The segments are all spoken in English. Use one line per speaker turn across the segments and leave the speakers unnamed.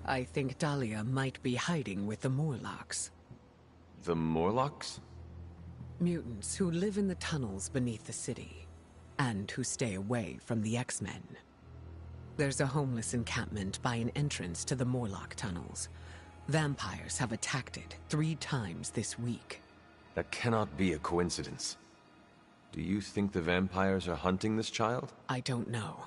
I think Dahlia might be hiding with the Morlocks.
The Morlocks?
Mutants who live in the tunnels beneath the city, and who stay away from the X-Men. There's a homeless encampment by an entrance to the Morlock tunnels. Vampires have attacked it 3 times this week.
That cannot be a coincidence. Do you think the vampires are hunting this child?
I don't know.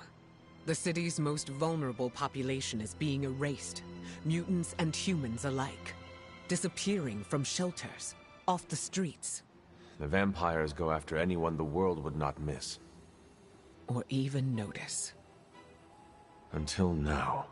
The city's most vulnerable population is being erased, mutants and humans alike. Disappearing from shelters, off the streets.
The vampires go after anyone the world would not miss.
Or even notice.
Until now.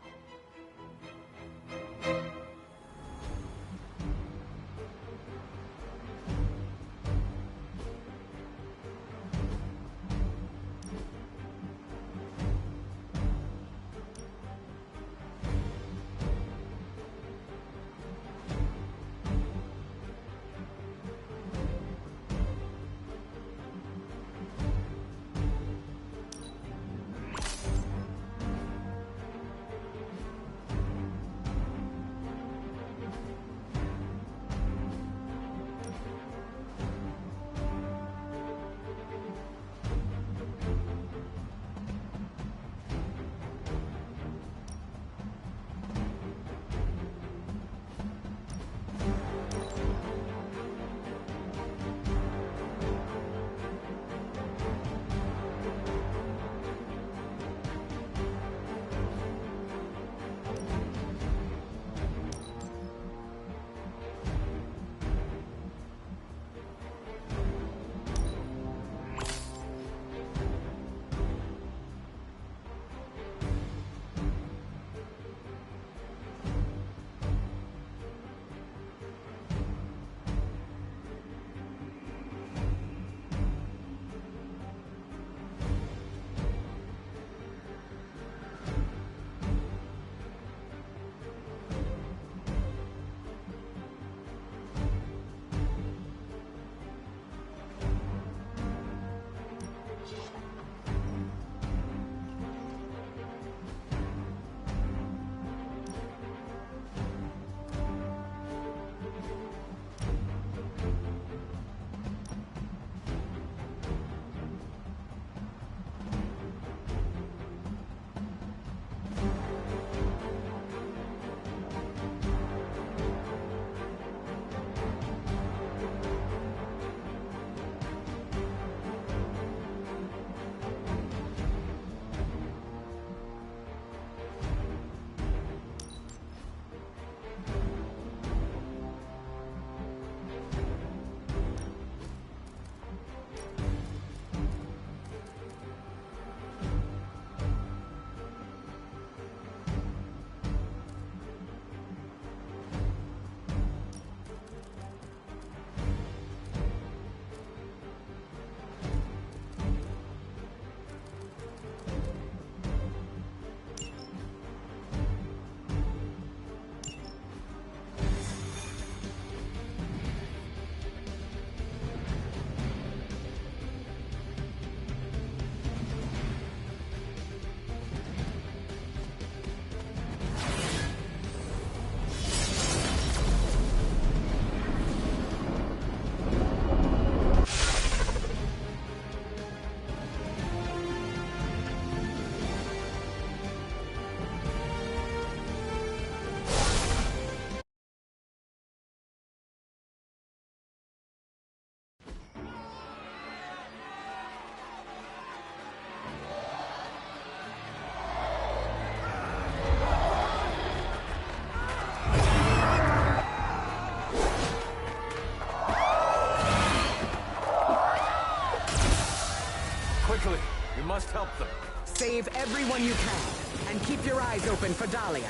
Quickly! We must help them.
Save everyone you can, and keep your eyes open for Dahlia.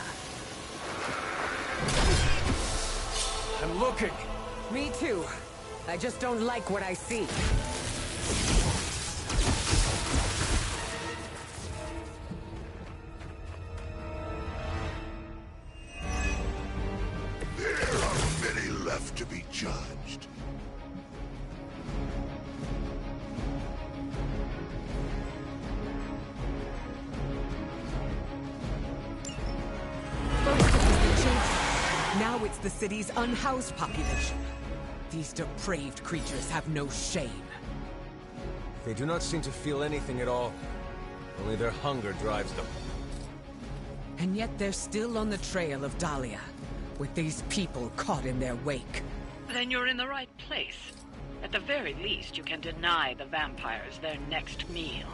I'm looking!
Me too. I just don't like what I see.
There are many left to be judged.
Now it's the city's unhoused population. These depraved creatures have no shame.
They do not seem to feel anything at all. Only their hunger drives them.
And yet they're still on the trail of Dahlia, with these people caught in their wake.
Then you're in the right place. At the very least, you can deny the vampires their next meal.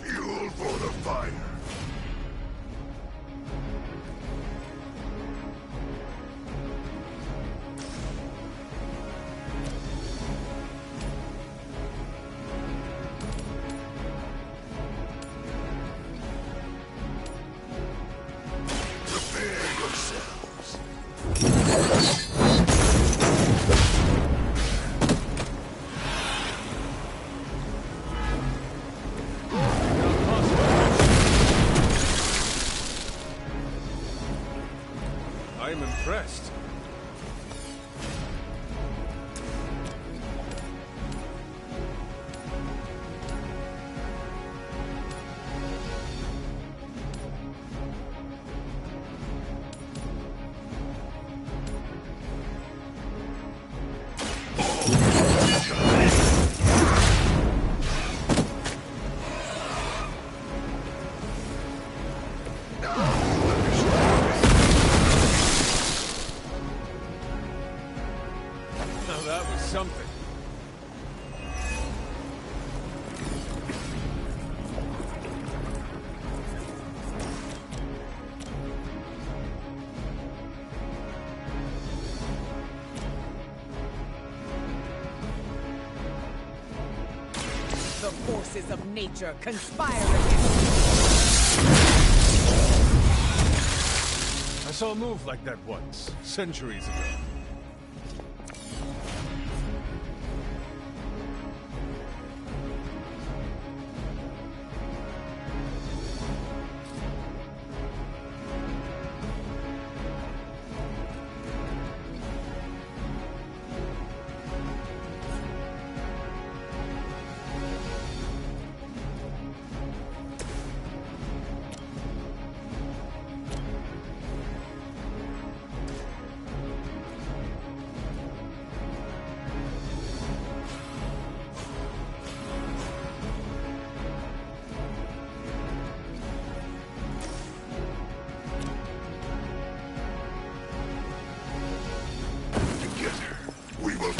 Fuel for the fire. Prepare yourselves.
I am impressed. Now that was something.
The forces of nature conspire against
I saw a move like that once, centuries ago.
Together, we will.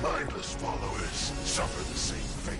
Mindless followers suffer the same fate.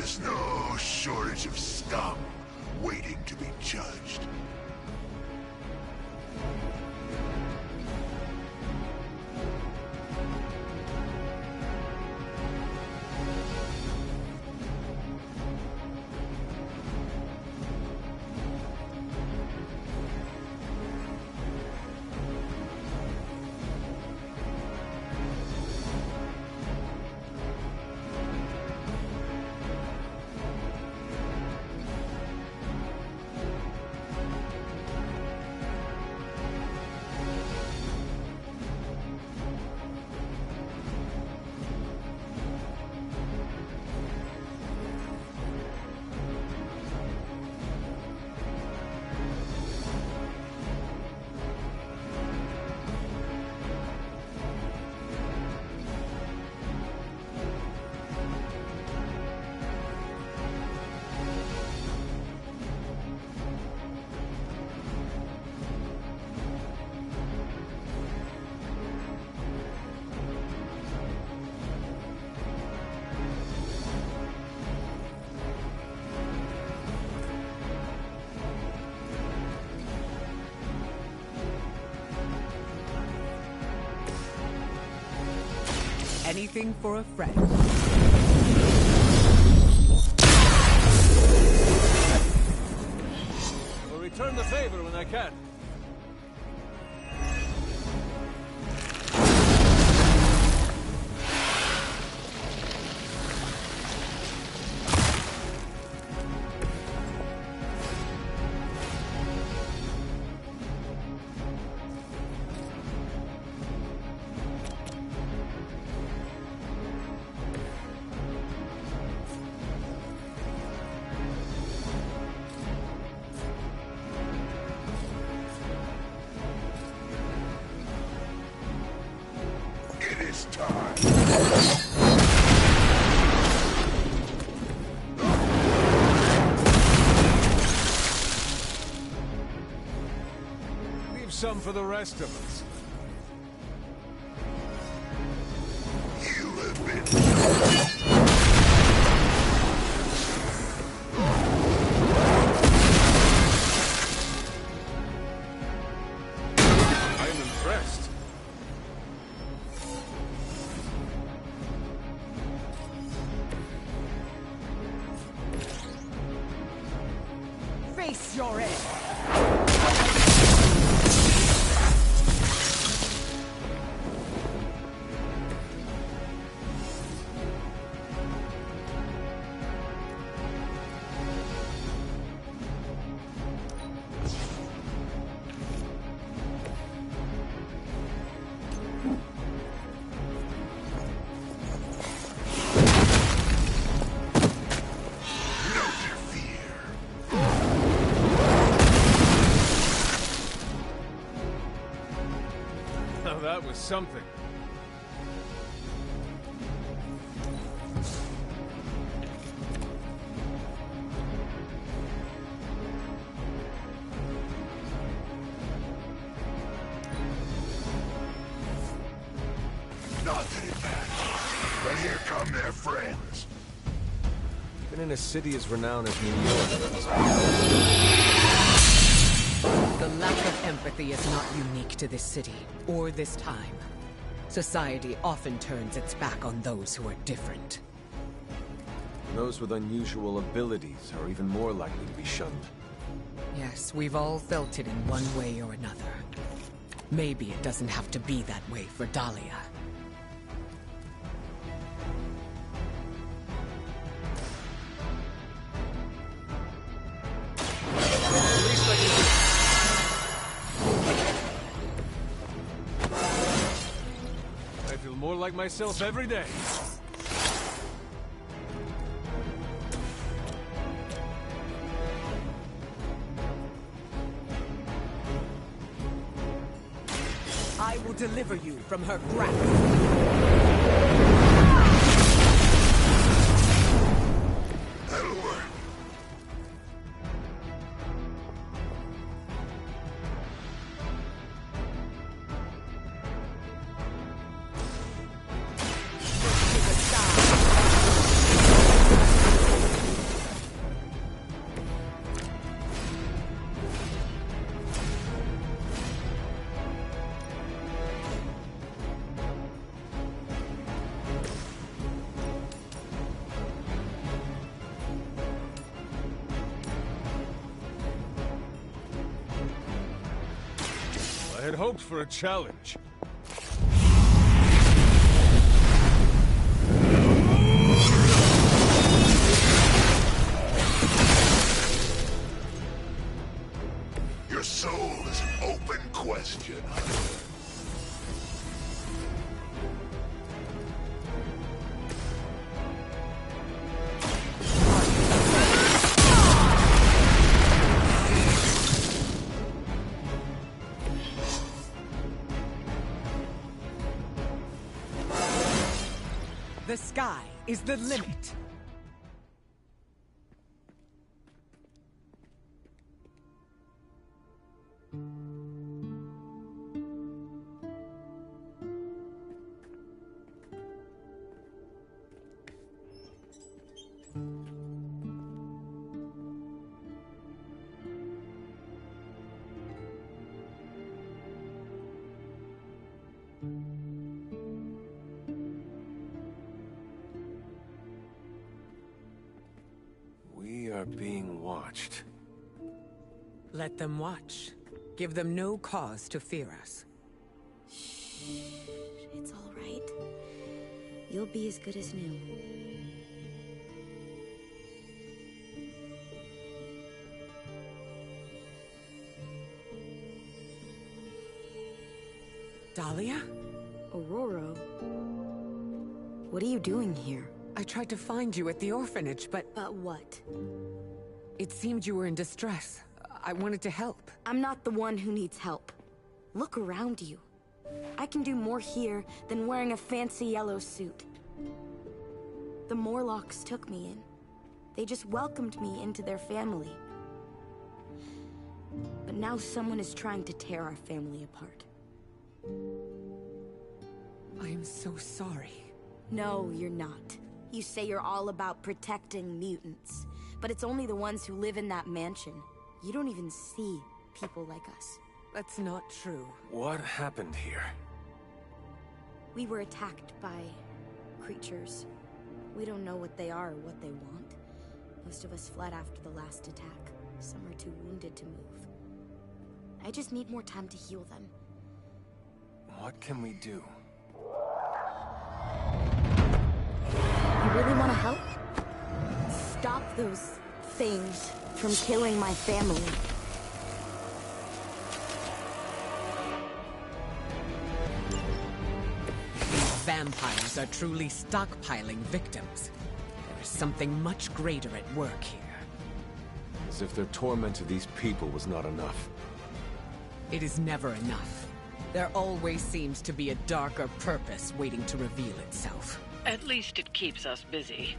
There's no shortage of scum waiting to be judged.
Anything for a friend.
I'll return the favor when I can.
It is time.
Leave some for the rest of us.
You have been
I'm impressed.
Face your end!
note your fear.
Now that was something.
Nothing advantage. But here come their friends.
Even in a city as renowned as New York.
The lack of empathy is not unique to this city, or this time. Society often turns its back on those who are different.
Those with unusual abilities are even more likely to be shunned.
Yes, we've all felt it in one way or another. Maybe it doesn't have to be that way for Dahlia.
At least I can I feel more like myself every day.
I will deliver you from her grasp.
That'll work.
had hoped for a challenge.
Your soul is an open question.
The sky is the limit.
We are being watched.
Let them watch. Give them no cause to fear us.
It's all right. You'll be as good as new.
Dahlia?
Aurora? What are you doing here?
I tried to find you at the orphanage, but
But what?
it seemed you were in distress. I wanted to help.
I'm not the one who needs help. Look around you. I can do more here than wearing a fancy yellow suit. The Morlocks took me in. They just welcomed me into their family. But now someone is trying to tear our family apart.
I am so sorry.
No, you're not. You say you're all about protecting mutants, but it's only the ones who live in that mansion. You don't even see people like us.
That's not true.
What happened here?
We were attacked by creatures. We don't know what they are or what they want. Most of us fled after the last attack. Some are too wounded to move. I just need more time to heal them.
What can we do?
You really want to help? Stop those things from killing my family.
Vampires are truly stockpiling victims. There is something much greater at work here.
As if their torment to these people was not enough.
It is never enough. There always seems to be a darker purpose waiting to reveal itself.
At least it keeps us busy.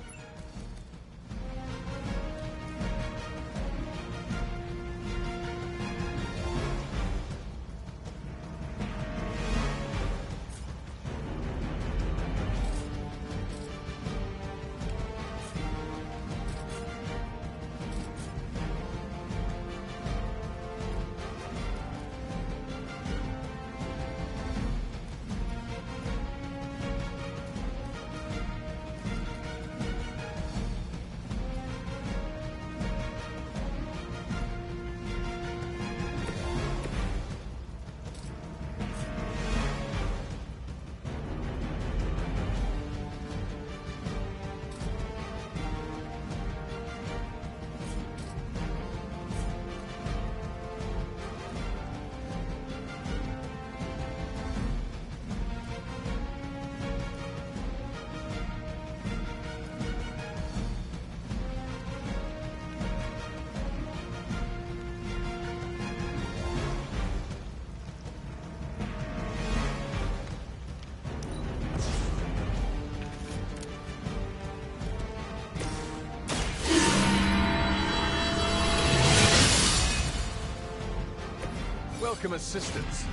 Welcome assistance.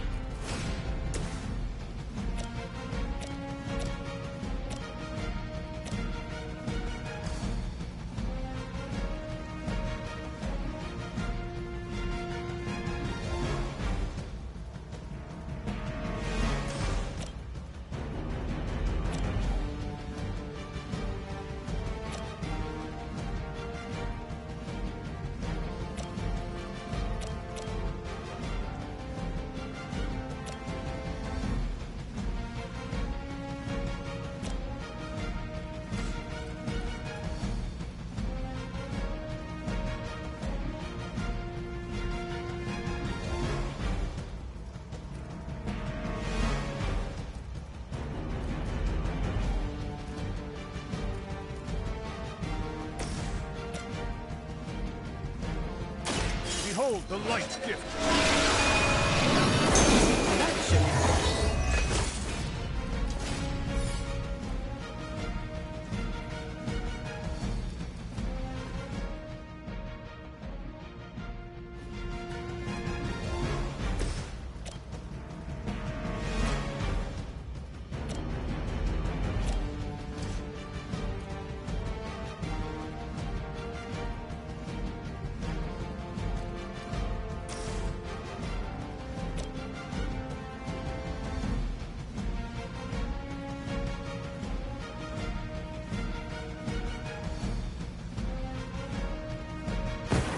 Behold the light's gift!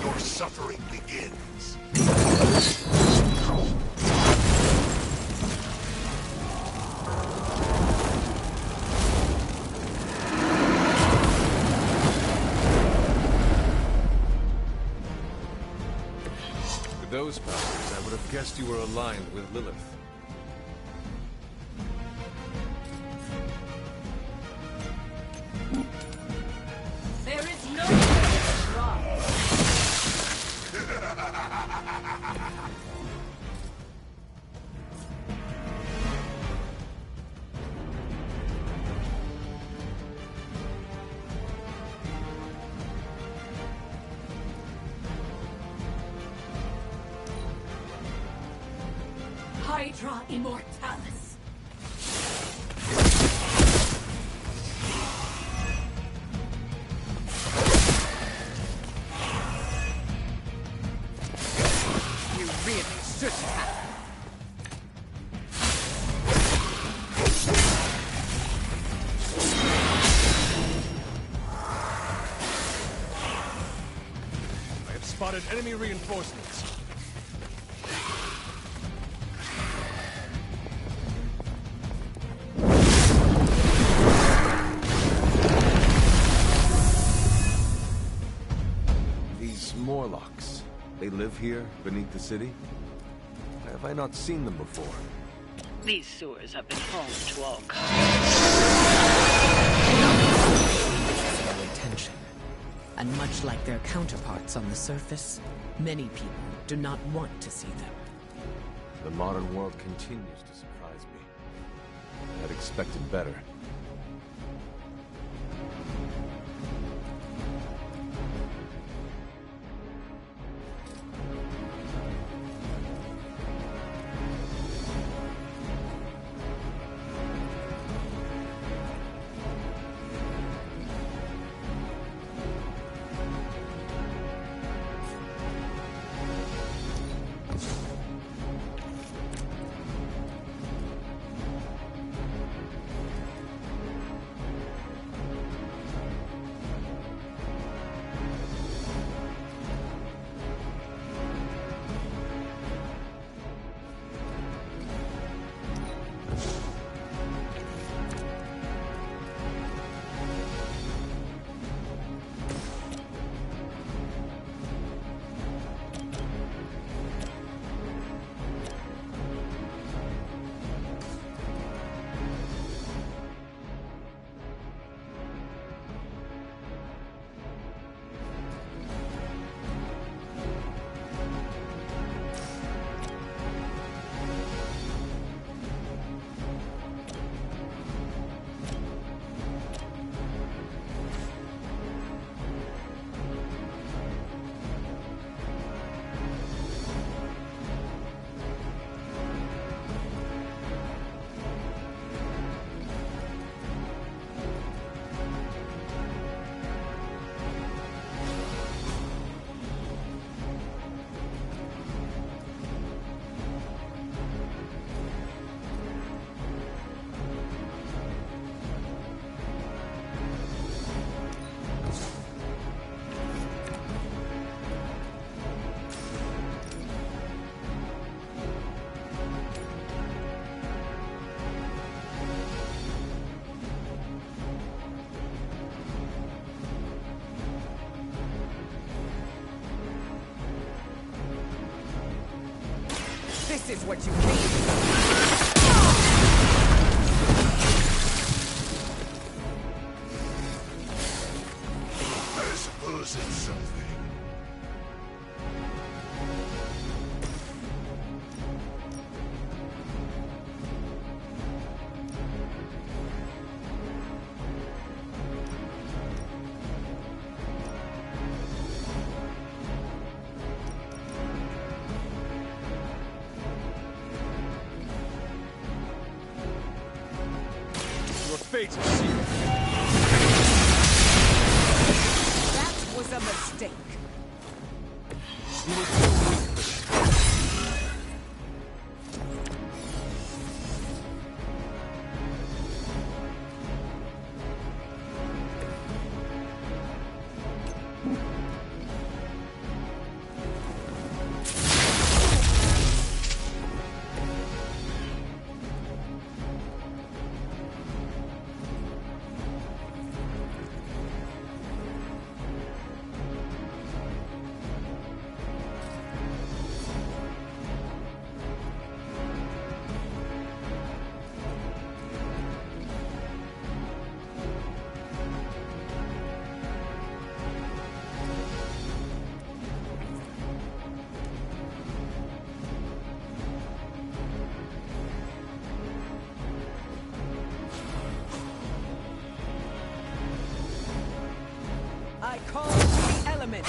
Your suffering begins.
With those powers, I would have guessed you were aligned with Lilith.
There is no way wrong. Hydra Immortalis.
You really should have.
I have spotted enemy reinforcements. These Morlocks, they live here beneath the city? Have I not seen them before?
These sewers have been home to all
No attention. And much like their counterparts on the surface, many people do not want to see them.
The modern world continues to surprise me. I had expected better.
This is what you need.
I suppose it's something.
fates are sealed.
That was a mistake.
You were too weak for this.
I call the element.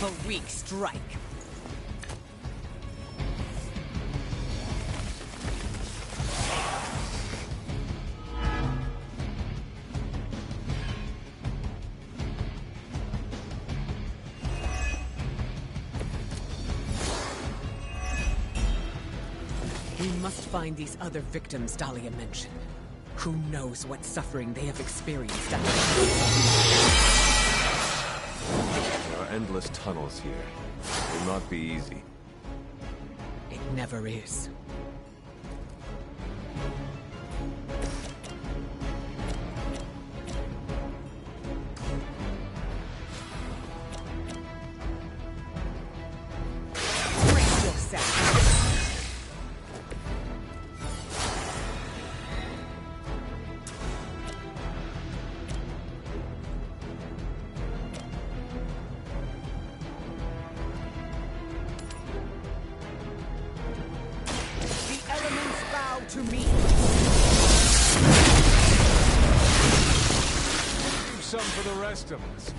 A weak strike. We must find these other victims Dahlia mentioned. Who knows what suffering they have experienced out there.
There are endless tunnels here. It will not be easy.
It never is. Brace yourself. The elements bow to me.
Do some for the rest of us.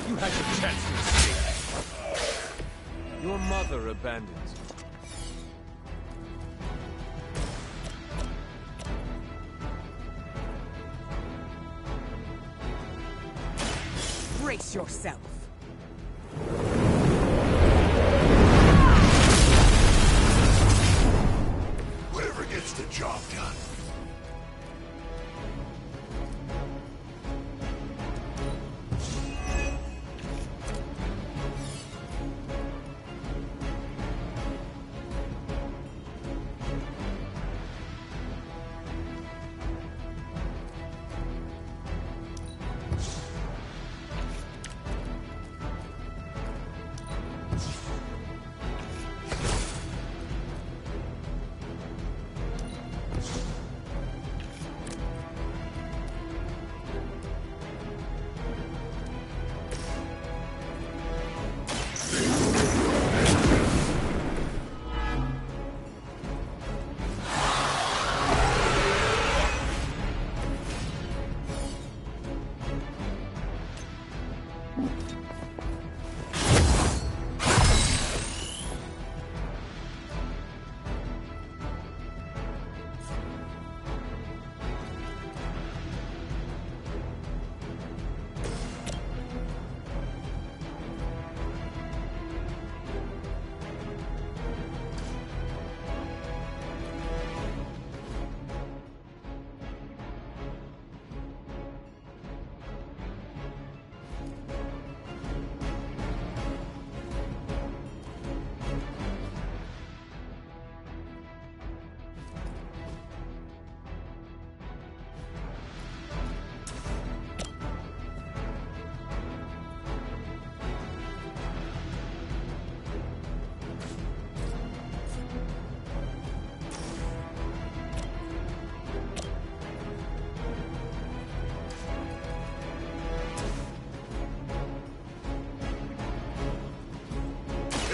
You had your chance to escape. Your mother abandons you.
Brace yourself.
Whatever gets the job done.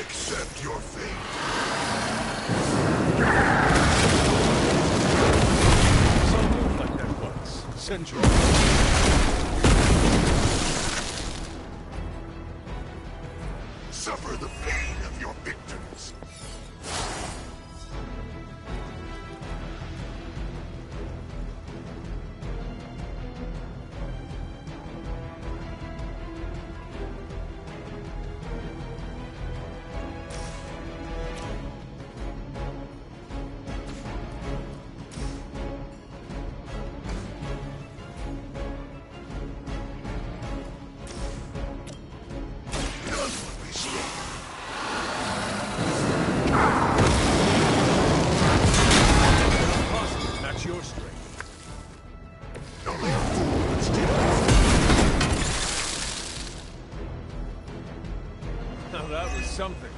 Accept your fate.
Some move like that once. Centuries.
Suffer the pain of your victims.
That's your strength.
Only a fool would steal.
Now that was something.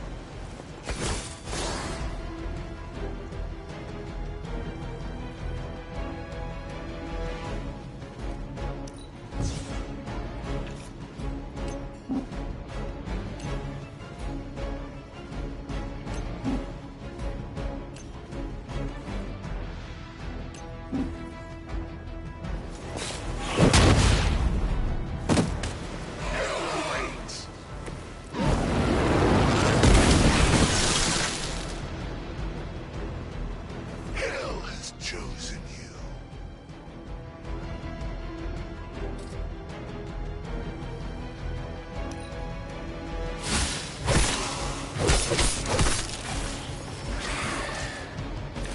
Hell has chosen you.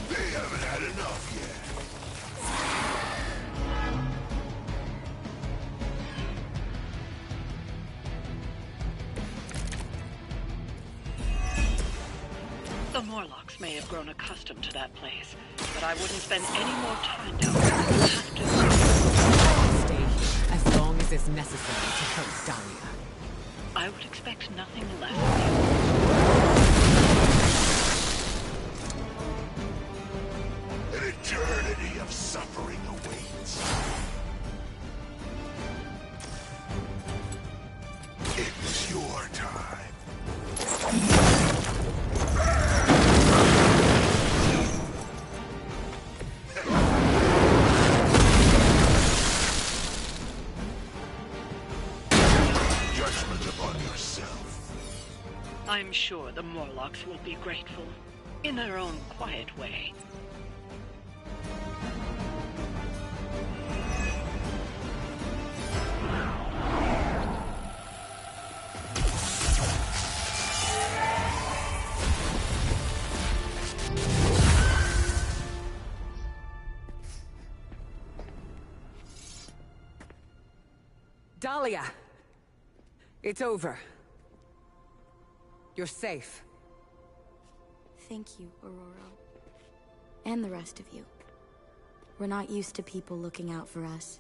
They haven't had enough yet.
The Morlocks may have grown accustomed to that place, but I wouldn't spend any more time down there. We'll have to...
Stay here as long as it's necessary to help Dahlia.
I would expect nothing less of you.
An eternity of suffering awaits. It was your time. Judgment
I'm sure the Morlocks will be grateful, in their own quiet way.
Dahlia! It's over. You're safe.
Thank you, Aurora. And the rest of you. We're not used to people looking out for us.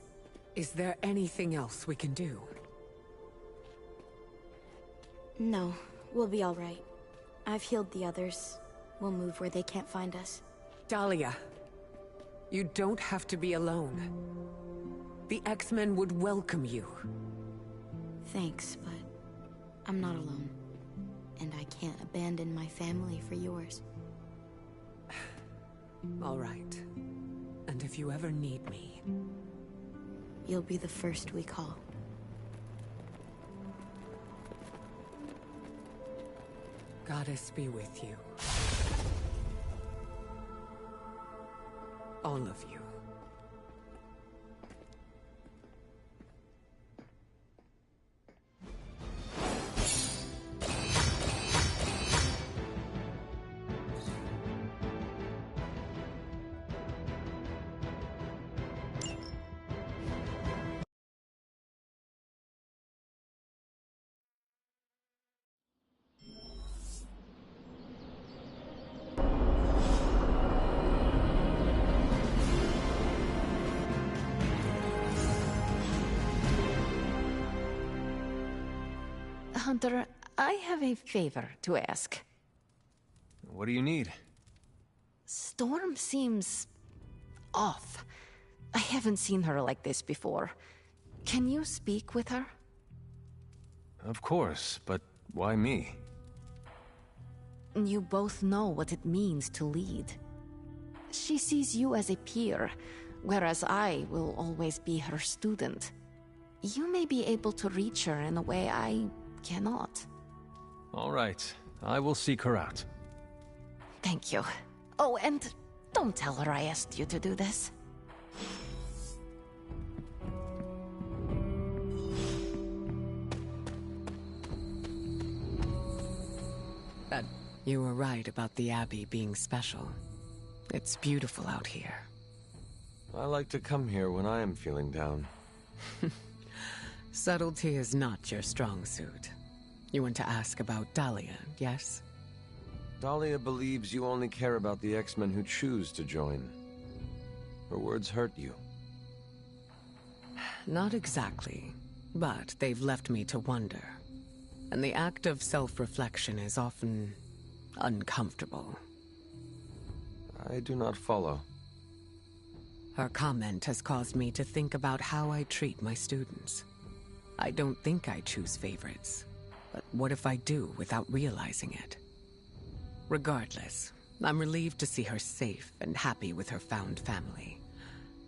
Is there anything else we can do?
No, we'll be all right. I've healed the others. We'll move where they can't find us.
Dahlia, you don't have to be alone. The X-Men would welcome you.
Thanks, but I'm not alone. And I can't abandon my family for yours.
All right. And if you ever need me...
You'll be the first we call.
Goddess be with you. All of you.
Hunter, I have a favor to ask.
What do you need?
Storm seems... off. I haven't seen her like this before. Can you speak with her?
Of course, but why me?
You both know what it means to lead. She sees you as a peer, whereas I will always be her student. You may be able to reach her in a way I cannot.
All right, I will seek her out.
Thank you. Oh, and don't tell her I asked you to do this.
You were right about the Abbey being special. It's beautiful out here.
I like to come here when I am feeling down.
Subtlety is not your strong suit. You want to ask about Dahlia, yes?
Dahlia believes you only care about the X-Men who choose to join. Her words hurt you.
Not exactly, but they've left me to wonder. And the act of self-reflection is often uncomfortable.
I do not follow.
Her comment has caused me to think about how I treat my students. I don't think I choose favorites, but what if I do without realizing it? Regardless, I'm relieved to see her safe and happy with her found family.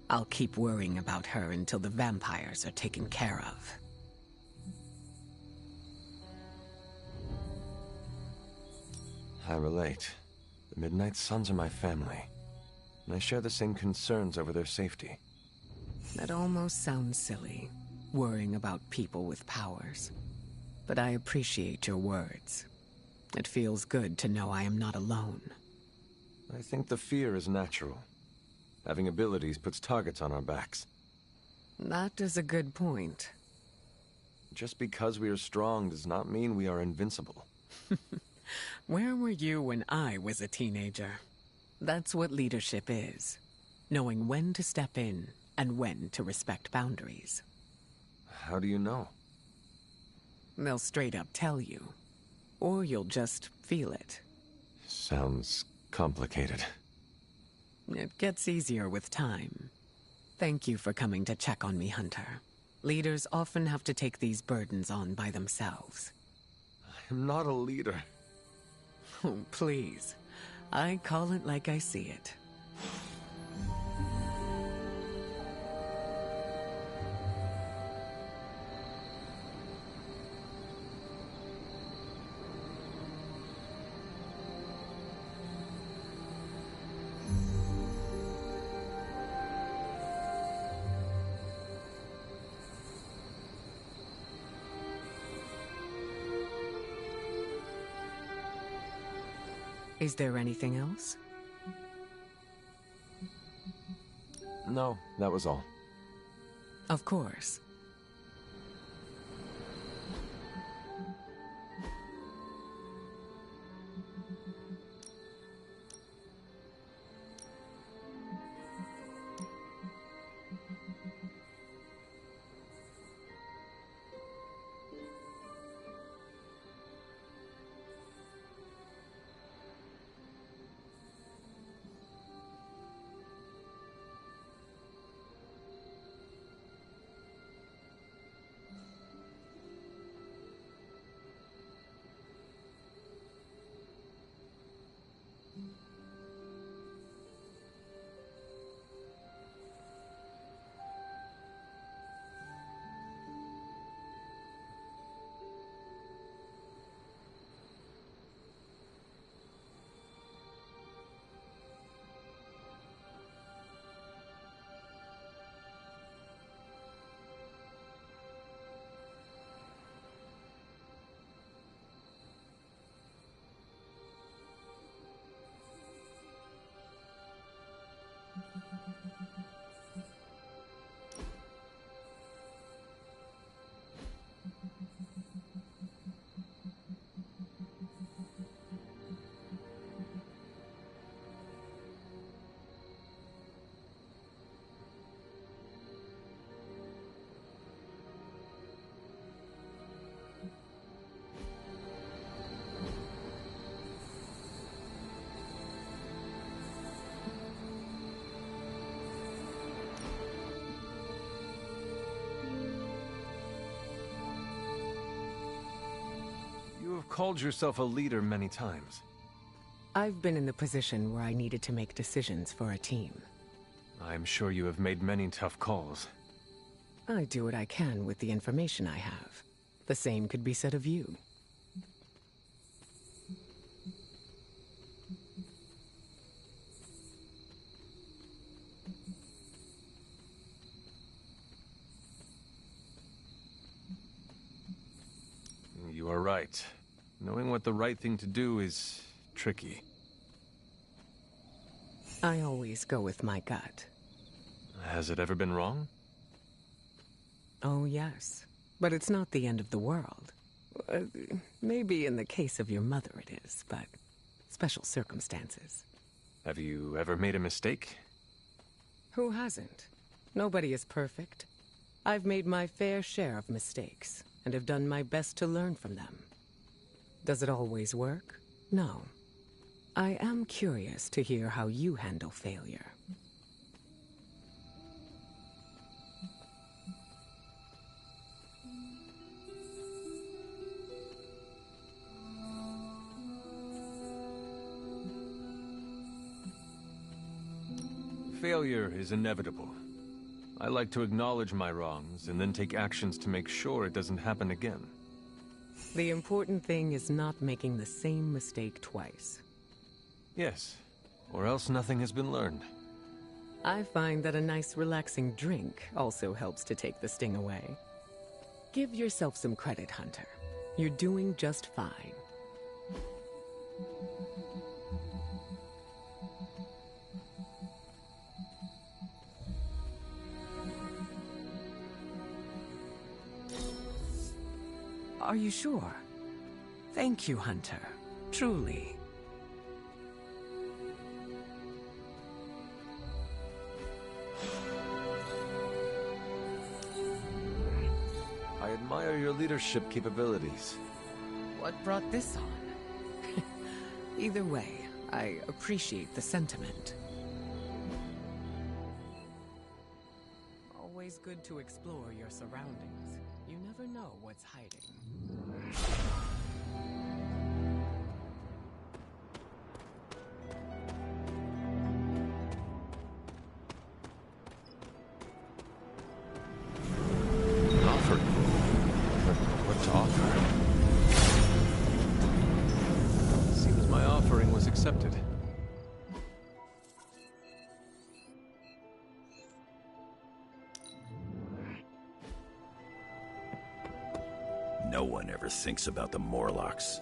I'll keep worrying about her until the vampires are taken care of.
I relate. The Midnight Suns are my family, and I share the same concerns over their safety.
That almost sounds silly, worrying about people with powers. But I appreciate your words. It feels good to know I am not alone.
I think the fear is natural. Having abilities puts targets on our backs.
That is a good point.
Just because we are strong does not mean we are invincible.
Where were you when I was a teenager? That's what leadership is. Knowing when to step in and when to respect boundaries.
How do you know?
They'll straight up tell you. Or you'll just feel it.
Sounds complicated.
It gets easier with time. Thank you for coming to check on me, Hunter. Leaders often have to take these burdens on by themselves.
I am not a leader.
Oh, please. I call it like I see it. Is there anything else?
No, that was all.
Of course.
You have called yourself a leader many times.
I've been in the position where I needed to make decisions for a team.
I'm sure you have made many tough calls.
I do what I can with the information I have. The same could be said of you.
You are right. Knowing what the right thing to do is tricky.
I always go with my gut.
Has it ever been wrong?
Oh, yes. But it's not the end of the world. Maybe in the case of your mother it is, but special circumstances.
Have you ever made a mistake?
Who hasn't? Nobody is perfect. I've made my fair share of mistakes, and have done my best to learn from them. Does it always work? No. I am curious to hear how you handle failure.
Failure is inevitable. I like to acknowledge my wrongs and then take actions to make sure it doesn't happen again.
The important thing is not making the same mistake twice.
Yes, or else nothing has been learned.
I find that a nice relaxing drink also helps to take the sting away. Give yourself some credit, Hunter. You're doing just fine. Are you sure? Thank you, Hunter. Truly.
I admire your leadership capabilities.
What brought this on? Either way, I appreciate the sentiment. Always good to explore your surroundings. You never know what's hiding.
Offer? What to offer? Seems my offering was accepted.
No one ever thinks about the Morlocks.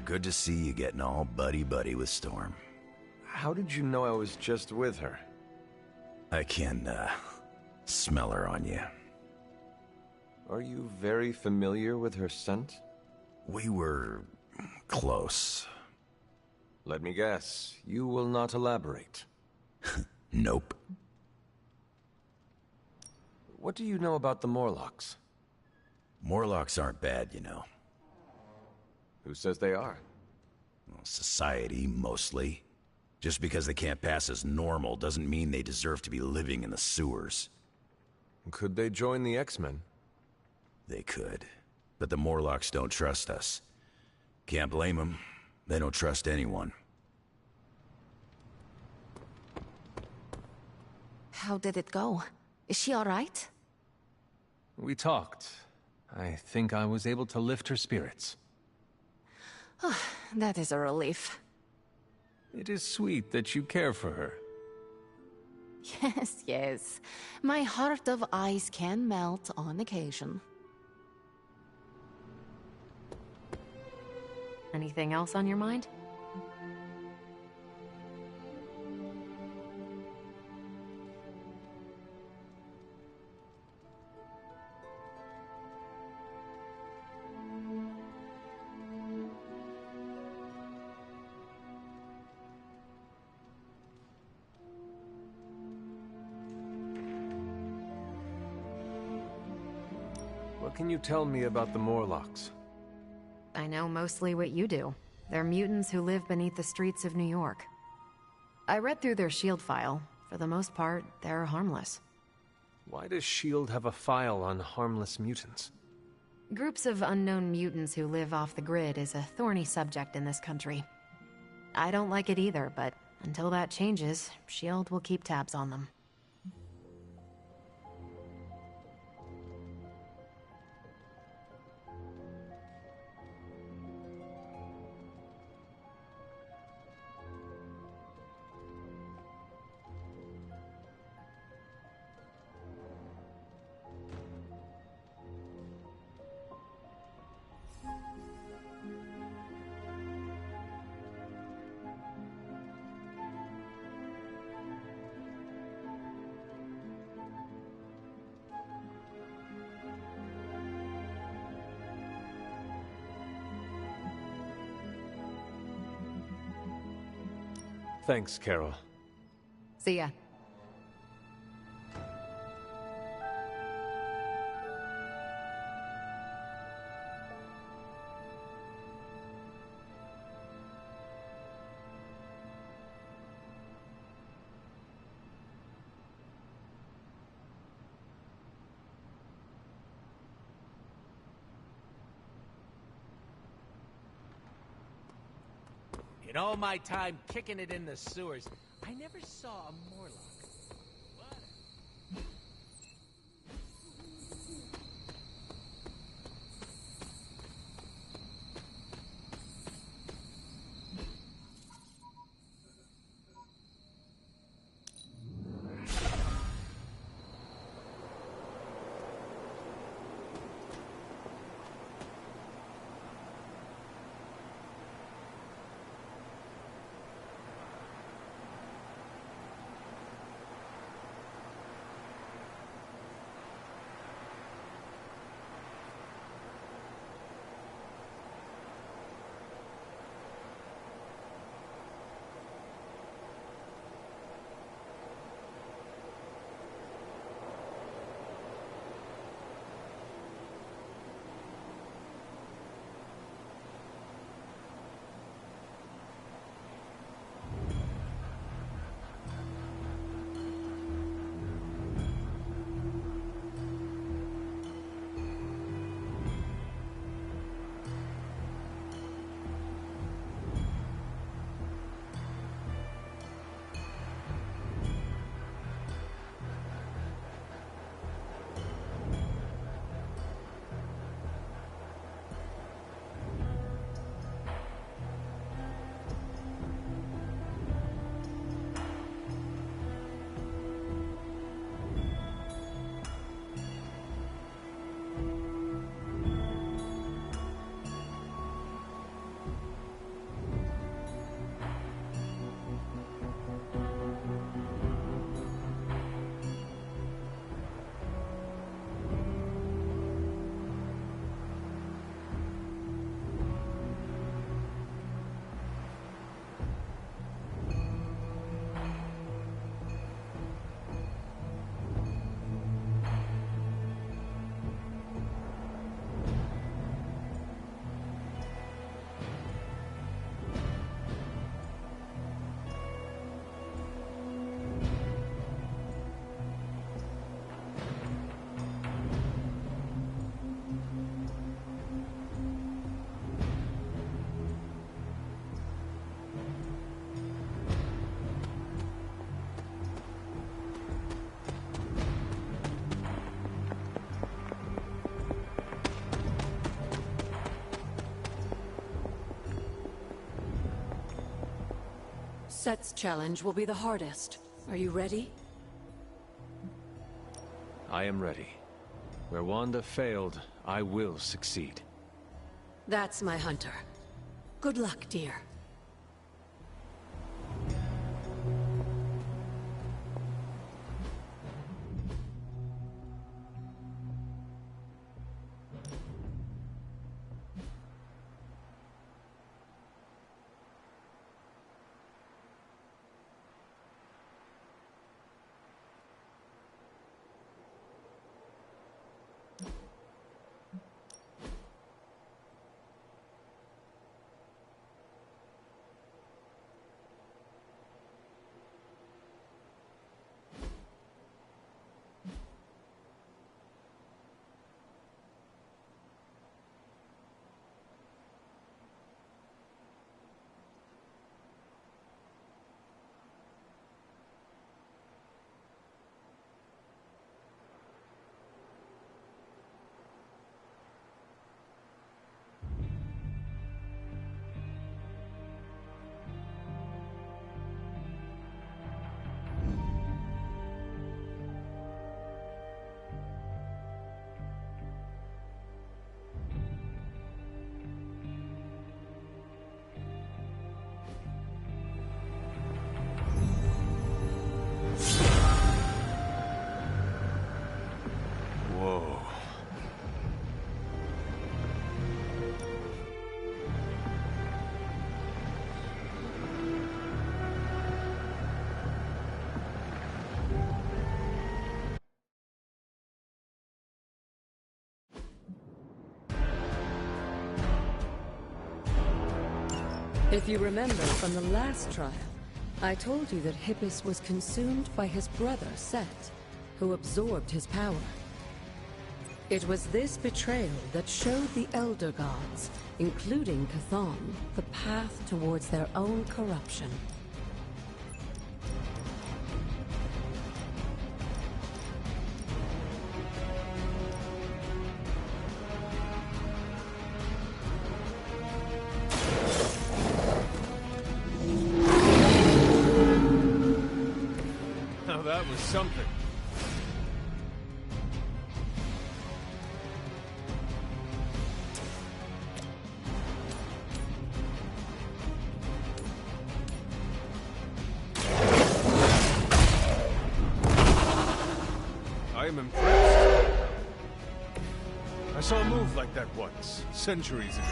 Good to see you getting all buddy-buddy with Storm.
How did you know I was just with her?
I can, smell her on you.
Are you very familiar with her scent?
We were close.
Let me guess, you will not elaborate.
Nope.
What do you know about the Morlocks?
Morlocks aren't bad, you know.
Who says they are?
Well, society, mostly. Just because they can't pass as normal doesn't mean they deserve to be living in the sewers.
Could they join the X-Men?
They could. But the Morlocks don't trust us. Can't blame them. They don't trust anyone.
How did it go? Is she all right?
We talked. I think I was able to lift her spirits.
That is a relief.
It is sweet that you care for her.
Yes, yes. My heart of ice can melt on occasion.
Anything else on your mind?
What can you tell me about the Morlocks?
I know mostly what you do. They're mutants who live beneath the streets of New York. I read through their SHIELD file. For the most part, they're harmless.
Why does S.H.I.E.L.D. have a file on harmless mutants?
Groups of unknown mutants who live off the grid is a thorny subject in this country. I don't like it either, but until that changes, SHIELD will keep tabs on them.
Thanks, Carol.
See ya.
In all my time kicking it in the sewers, I never saw a Morlock.
Set's challenge will be the hardest. Are you ready?
I am ready. Where Wanda failed, I will succeed.
That's my hunter. Good luck, dear.
If you remember from the last trial, I told you that Hippus was consumed by his brother, Set, who absorbed his power. It was this betrayal that showed the Elder Gods, including Chthon, the path towards their own corruption.
That was something. I am impressed. I saw a move like that once, centuries ago.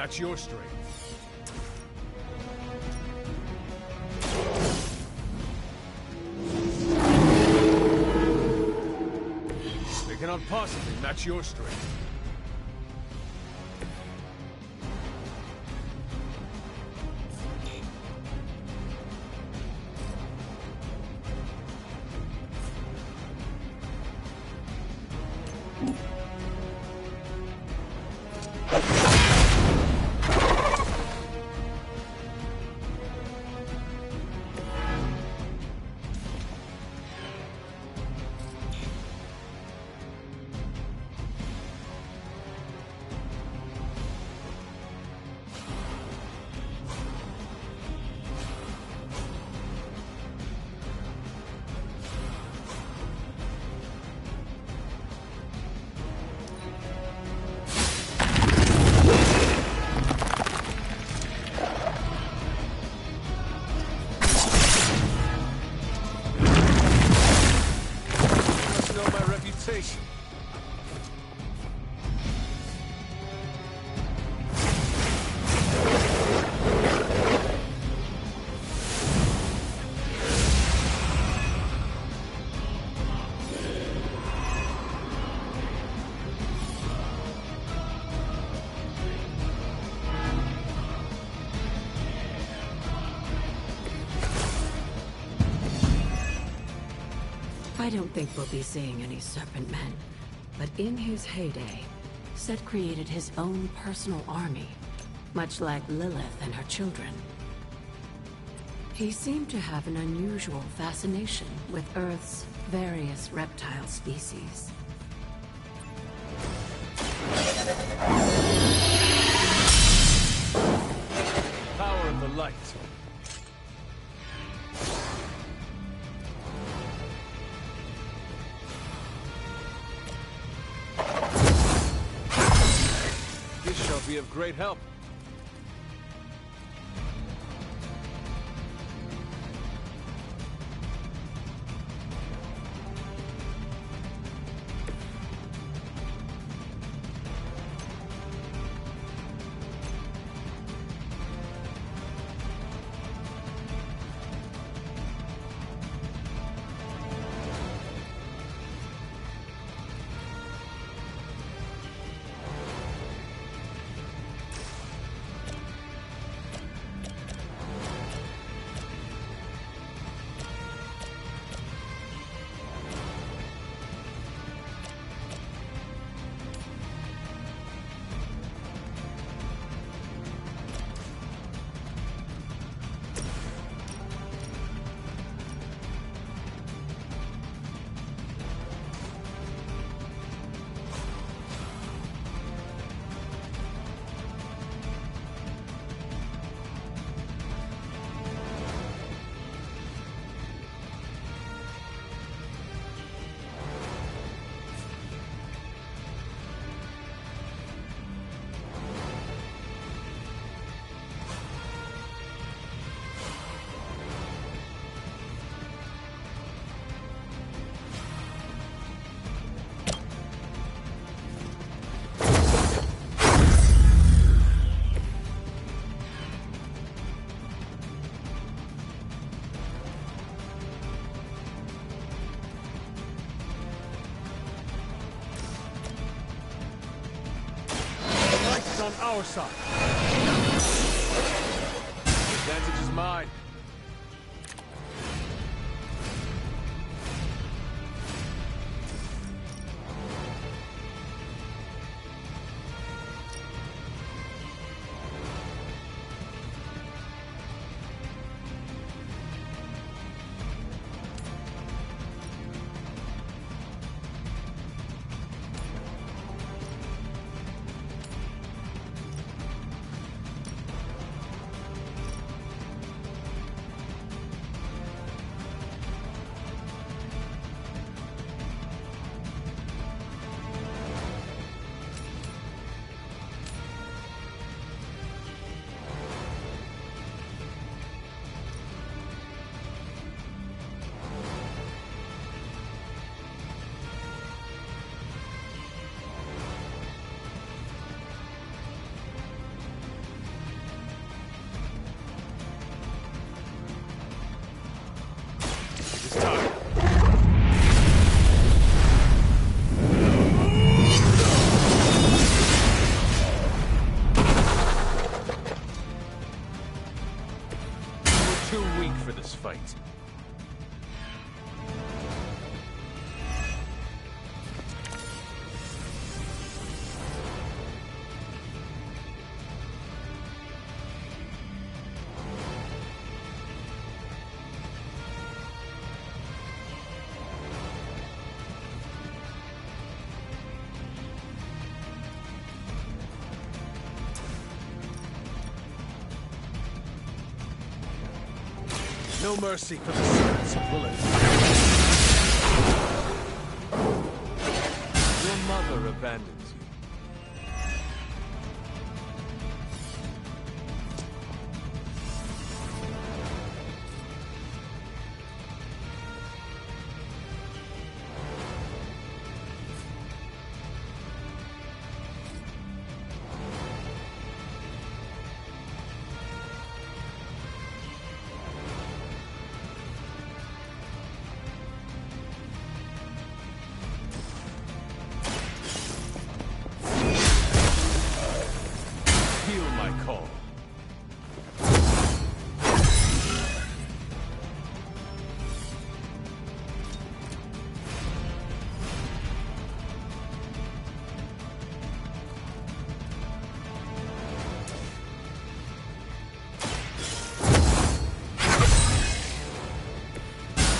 match your strength. They cannot possibly match your strength.
I don't think we'll be seeing any Serpent Men, but in his heyday, Set created his own personal army, much like Lilith and her children. He seemed to have an unusual fascination with Earth's various reptile species.
Power of the light. This shall be of great help. On our side. The advantage is mine. this time! You're too weak for this fight. No mercy for the servants of Lilith. Your mother abandons you. Heal my call.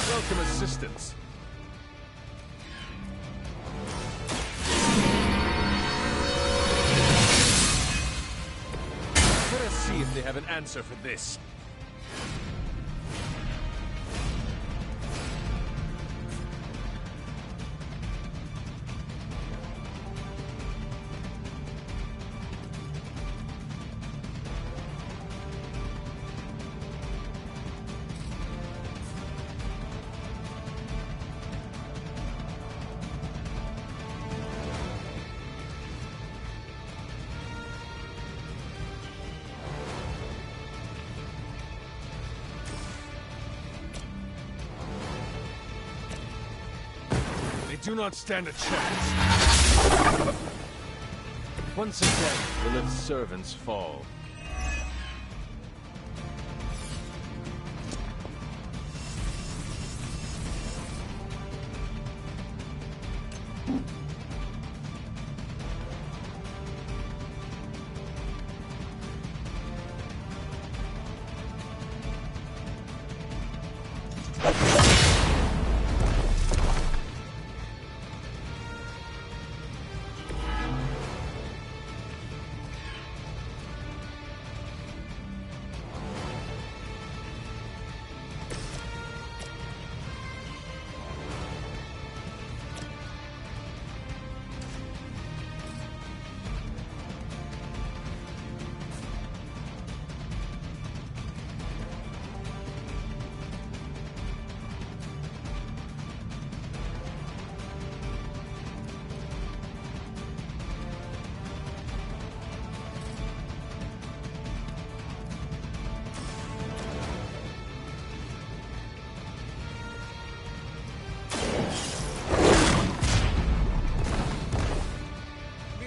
Welcome assistance. Let us see if they have an answer for this. They do not stand a chance. Once again, Lilith's servants fall.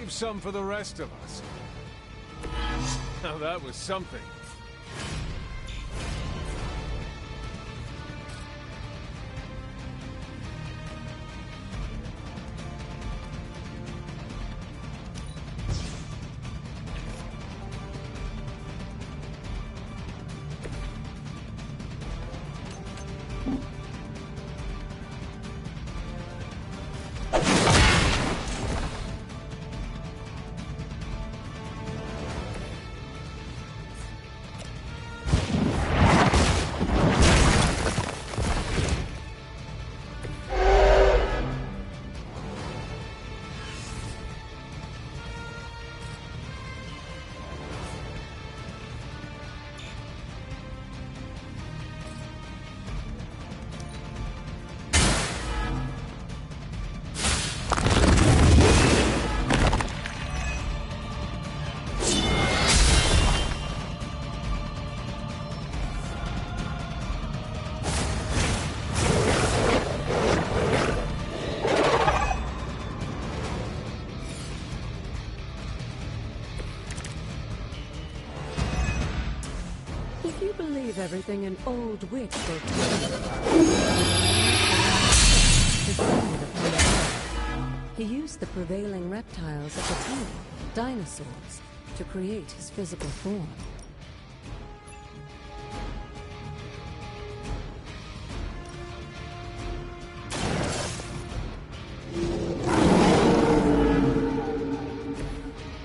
Some for the rest of us. Now that was something.
believe everything an old witch will tell you. He used the prevailing reptiles of the time, dinosaurs, to create his physical form.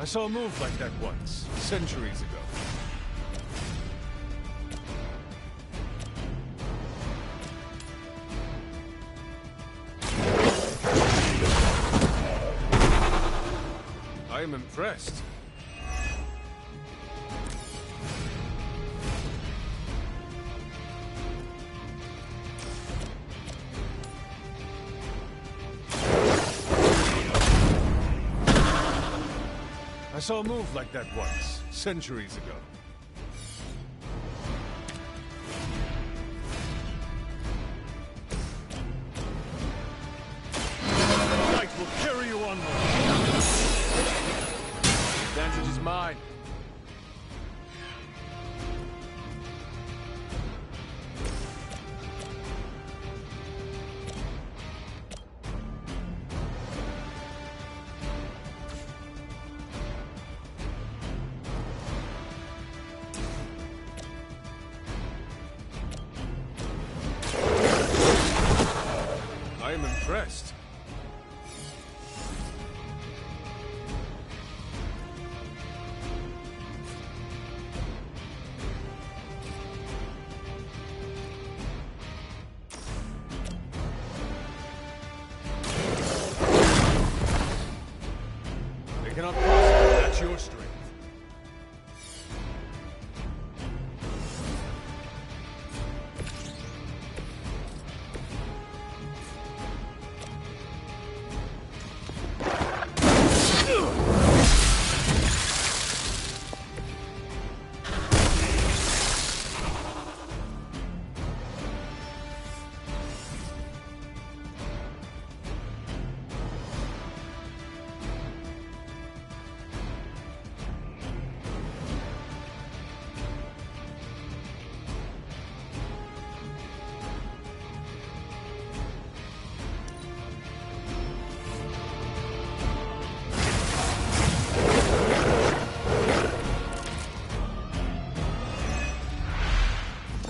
I saw a move like that once, centuries ago. I am impressed. I saw a move like that once, centuries ago. Light will carry you onward. The advantage is mine. I am impressed. They cannot possibly match your strength.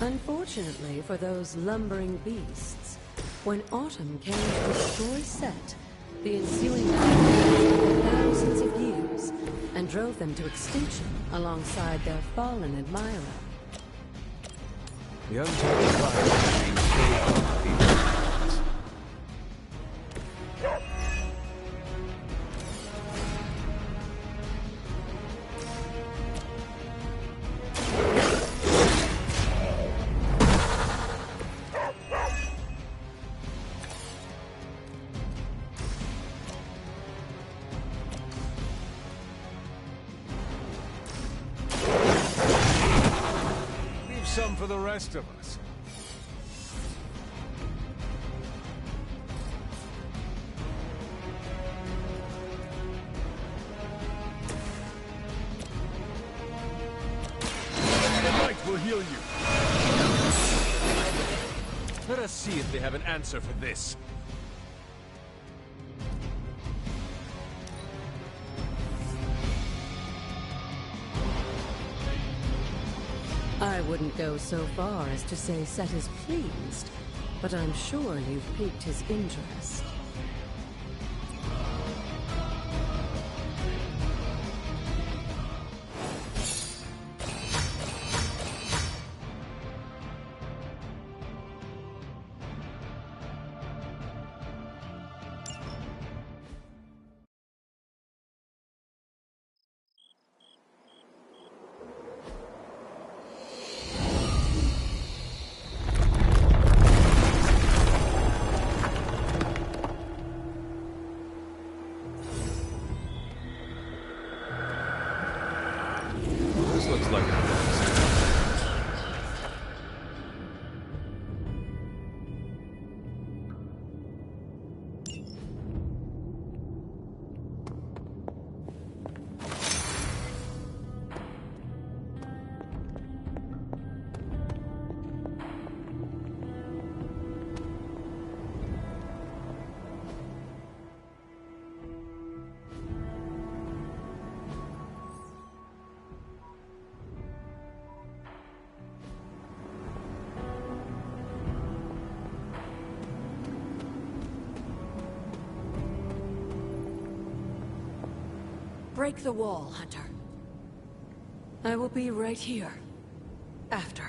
Unfortunately for those lumbering beasts, when autumn came to destroy Set, the ensuing thousands of years, and drove them to extinction alongside their fallen admirer.
The untamed fire being killed by the people.
Some for the rest of us. The light will heal you. Let us see if they have an answer for this.
I wouldn't go so far as to say Set is pleased, but I'm sure you've piqued his interest. Break the wall, Hunter. I will be right here. After.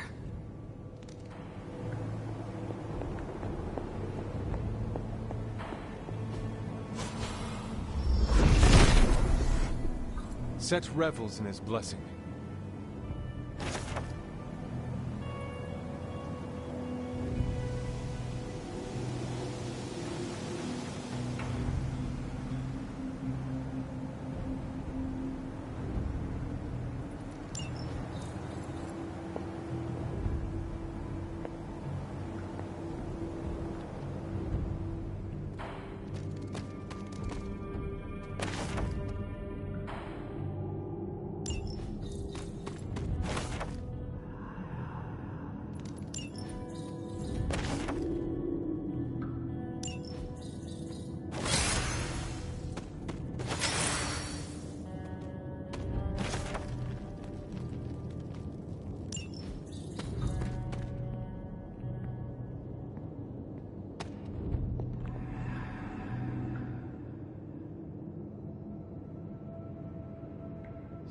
Set revels in his blessing.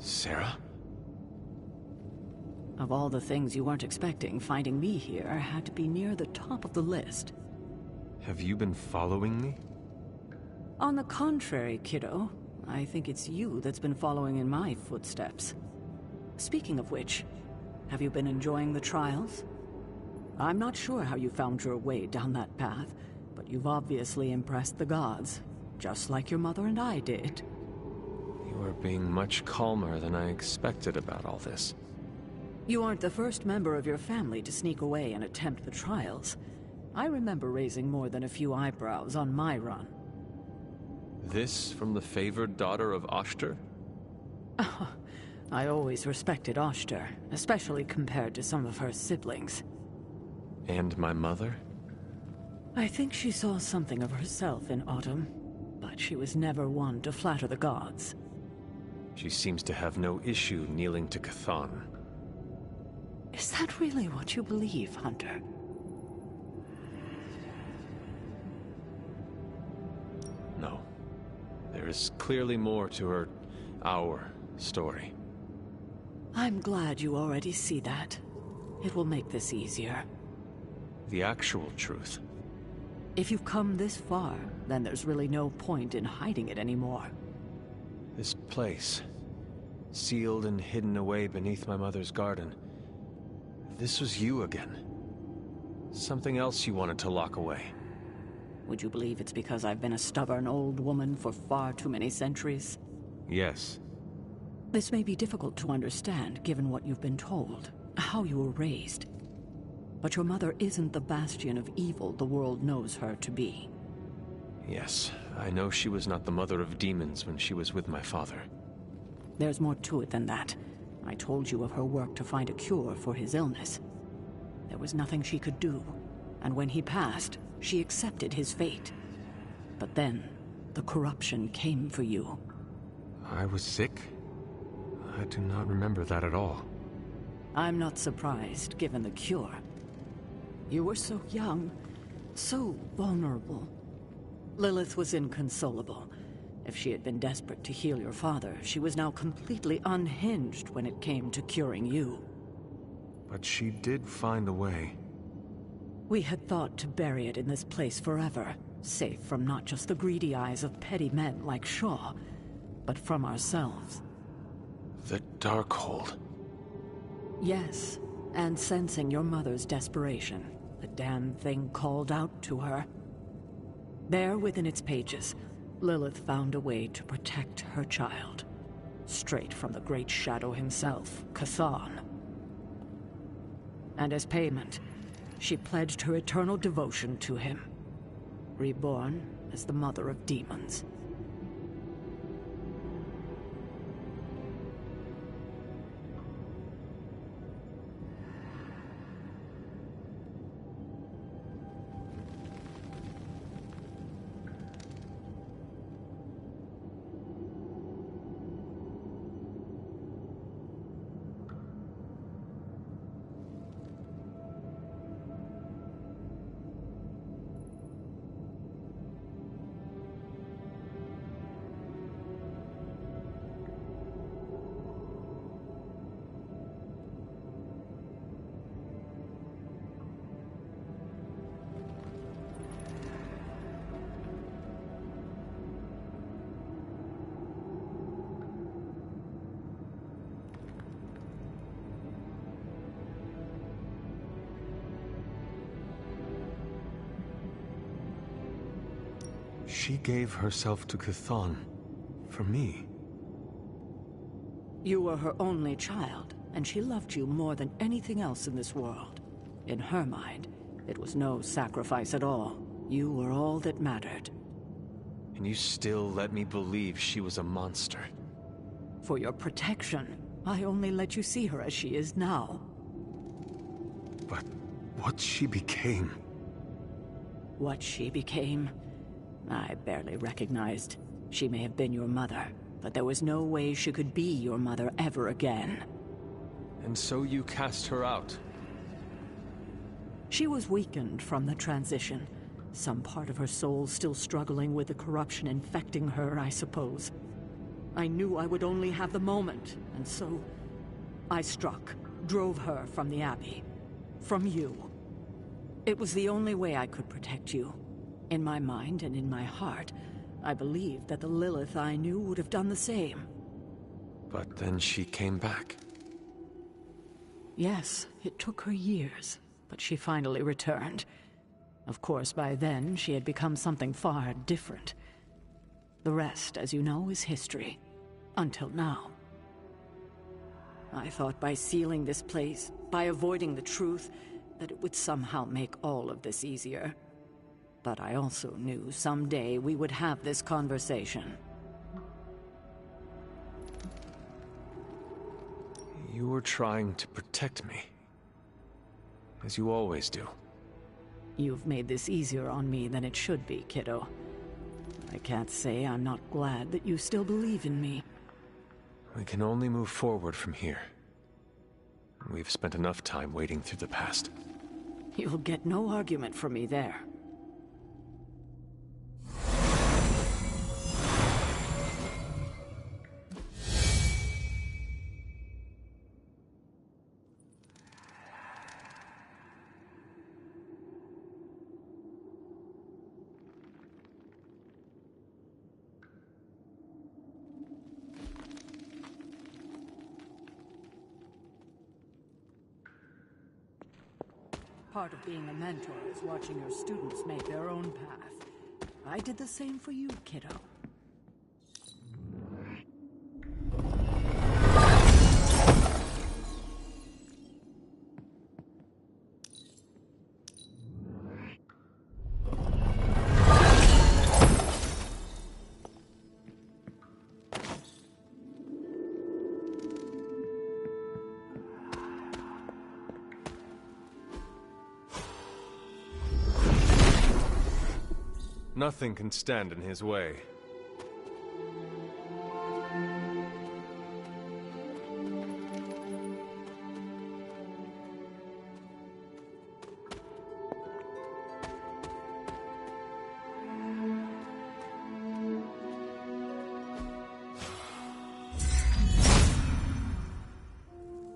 Sarah?
Of all the things you weren't expecting, finding me here had to be near the top of the list.
Have you been following me?
On the contrary, kiddo, I think it's you that's been following in my footsteps. Speaking of which, have you been enjoying the trials? I'm not sure how you found your way down that path, but you've obviously impressed the gods, just like your mother and I did.
You are being much calmer than I expected about all this.
You aren't the first member of your family to sneak away and attempt the trials. I remember raising more than a few eyebrows on my run.
This from the favored daughter of Oshter?
I always respected Oshter, especially compared to some of her siblings.
And my mother?
I think she saw something of herself in Autumn, but she was never one to flatter the gods.
She seems to have no issue kneeling to Chthon.
Is that really what you believe, Hunter?
No. There is clearly more to our story.
I'm glad you already see that. It will make this easier.
The actual truth.
If you've come this far, then there's really no point in hiding it anymore.
This place, sealed and hidden away beneath my mother's garden. This was you again. Something else you wanted to lock away.
Would you believe it's because I've been a stubborn old woman for far too many centuries?
Yes.
This may be difficult to understand, given what you've been told, how you were raised. But your mother isn't the bastion of evil the world knows her to be.
Yes, I know she was not the mother of demons when she was with my father.
There's more to it than that. I told you of her work to find a cure for his illness. There was nothing she could do, and when he passed, she accepted his fate. But then, the corruption came for you.
I was sick? I do not remember that at all.
I'm not surprised, given the cure. You were so young, so vulnerable. Lilith was inconsolable. If she had been desperate to heal your father, she was now completely unhinged when it came to curing you.
But she did find a way.
We had thought to bury it in this place forever, safe from not just the greedy eyes of petty men like Shaw, but from ourselves.
The Darkhold.
Yes, and sensing your mother's desperation, the damn thing called out to her. There within its pages, Lilith found a way to protect her child. Straight from the Great Shadow himself, Chthon. And as payment, she pledged her eternal devotion to him. Reborn as the Mother of Demons.
She gave herself to Chthon. For me.
You were her only child, and she loved you more than anything else in this world. In her mind, it was no sacrifice at all. You were all that mattered.
And you still let me believe she was a monster.
For your protection, I only let you see her as she is now.
But what she became...
What she became? I barely recognized. She may have been your mother, but there was no way she could be your mother ever again.
And so you cast her out?
She was weakened from the transition. Some part of her soul still struggling with the corruption infecting her, I suppose. I knew I would only have the moment, and so I struck, drove her from the Abbey. From you. It was the only way I could protect you. In my mind and in my heart, I believed that the Lilith I knew would have done the same.
But then she came back.
Yes, it took her years, but she finally returned. Of course, by then, she had become something far different. The rest, as you know, is history. Until now. I thought by sealing this place, by avoiding the truth, that it would somehow make all of this easier. But I also knew someday we would have this conversation.
You were trying to protect me. As you always do.
You've made this easier on me than it should be, kiddo. I can't say I'm not glad that you still believe in me.
We can only move forward from here. We've spent enough time wading through the past.
You'll get no argument from me there. Part of being a mentor is watching your students make their own path. I did the same for you, kiddo.
Nothing can stand in his way.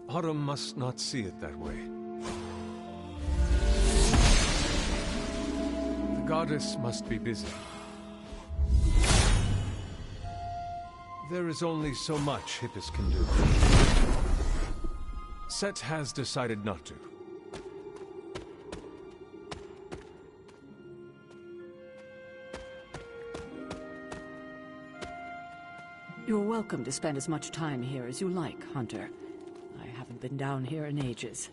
Autumn must not see it that way. The goddess must be busy. There is only so much Hippus can do. Set has decided not to.
You're welcome to spend as much time here as you like, Hunter. I haven't been down here in ages.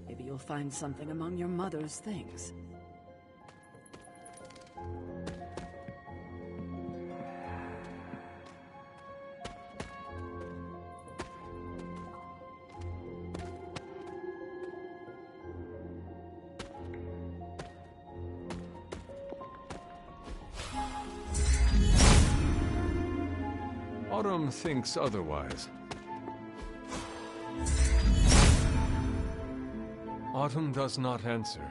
Maybe you'll find something among your mother's things.
Autumn thinks otherwise. Autumn does not answer.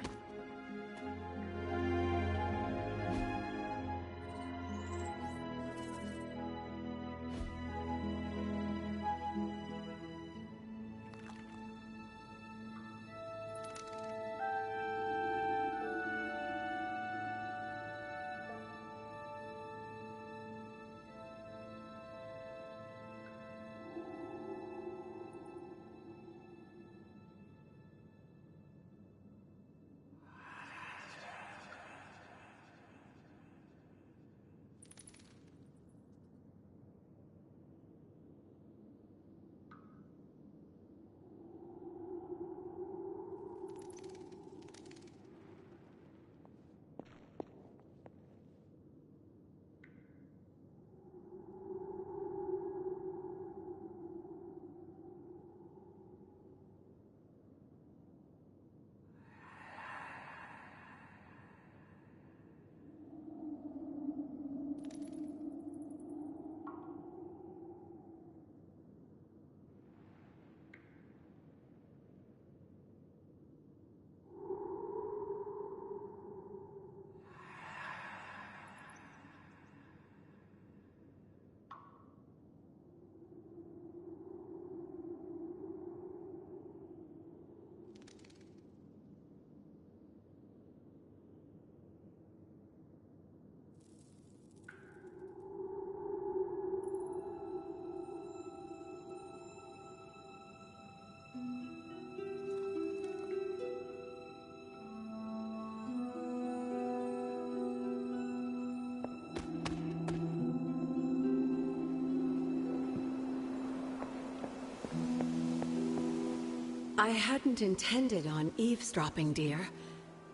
I hadn't intended on eavesdropping, dear,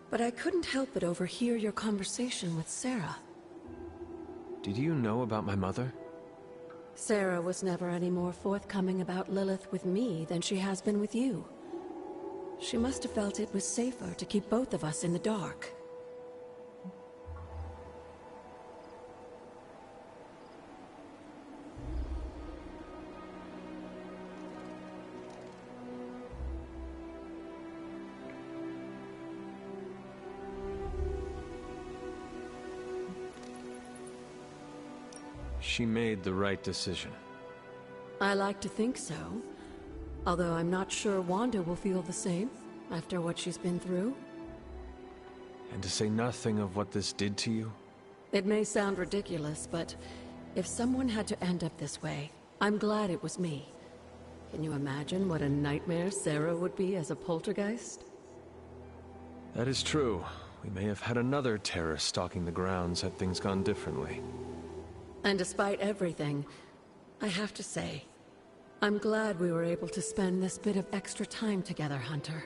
but I couldn't help but overhear your conversation with Sarah.
Did you know about my mother?
Sarah was never any more forthcoming about Lilith with me than she has been with you. She must have felt it was safer to keep both of us in the dark.
She made the right decision.
I like to think so. Although I'm not sure Wanda will feel the same, after what she's been through.
And to say nothing of what this did to you?
It may sound ridiculous, but if someone had to end up this way, I'm glad it was me. Can you imagine what a nightmare Sarah would be as a poltergeist?
That is true. We may have had another terror stalking the grounds had things gone differently.
And despite everything, I have to say, I'm glad we were able to spend this bit of extra time together, Hunter.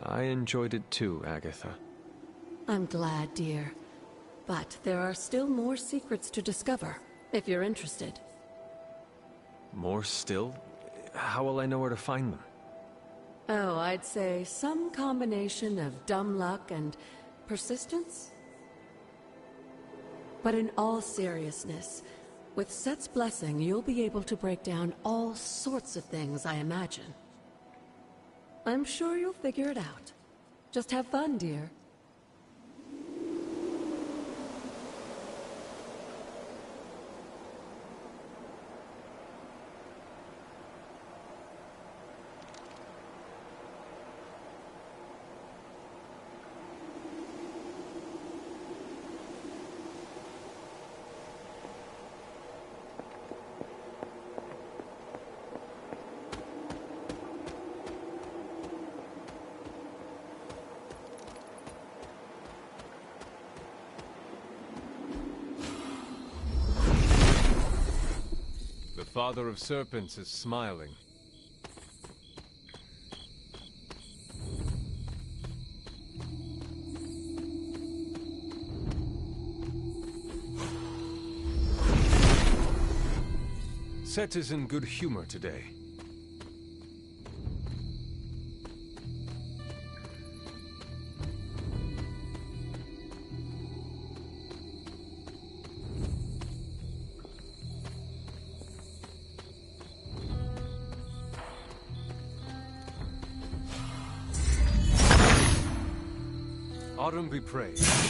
I enjoyed it too, Agatha.
I'm glad, dear. But there are still more secrets to discover, if you're interested.
More still? How will I know where to find them?
Oh, I'd say some combination of dumb luck and persistence? But in all seriousness, with Set's blessing, you'll be able to break down all sorts of things, I imagine. I'm sure you'll figure it out. Just have fun, dear.
The Father of Serpents is smiling. Set is in good humor today. Autumn be praised.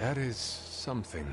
That is something.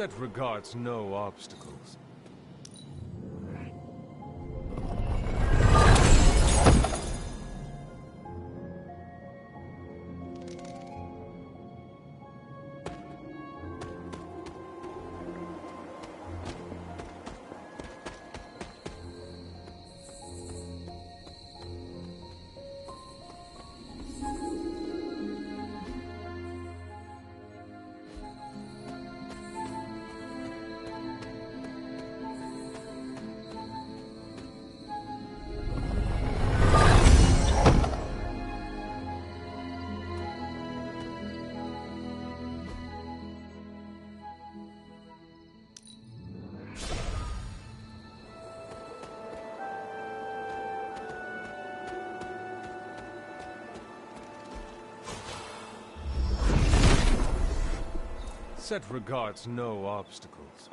Set regards no obstacles. Set regards no obstacles.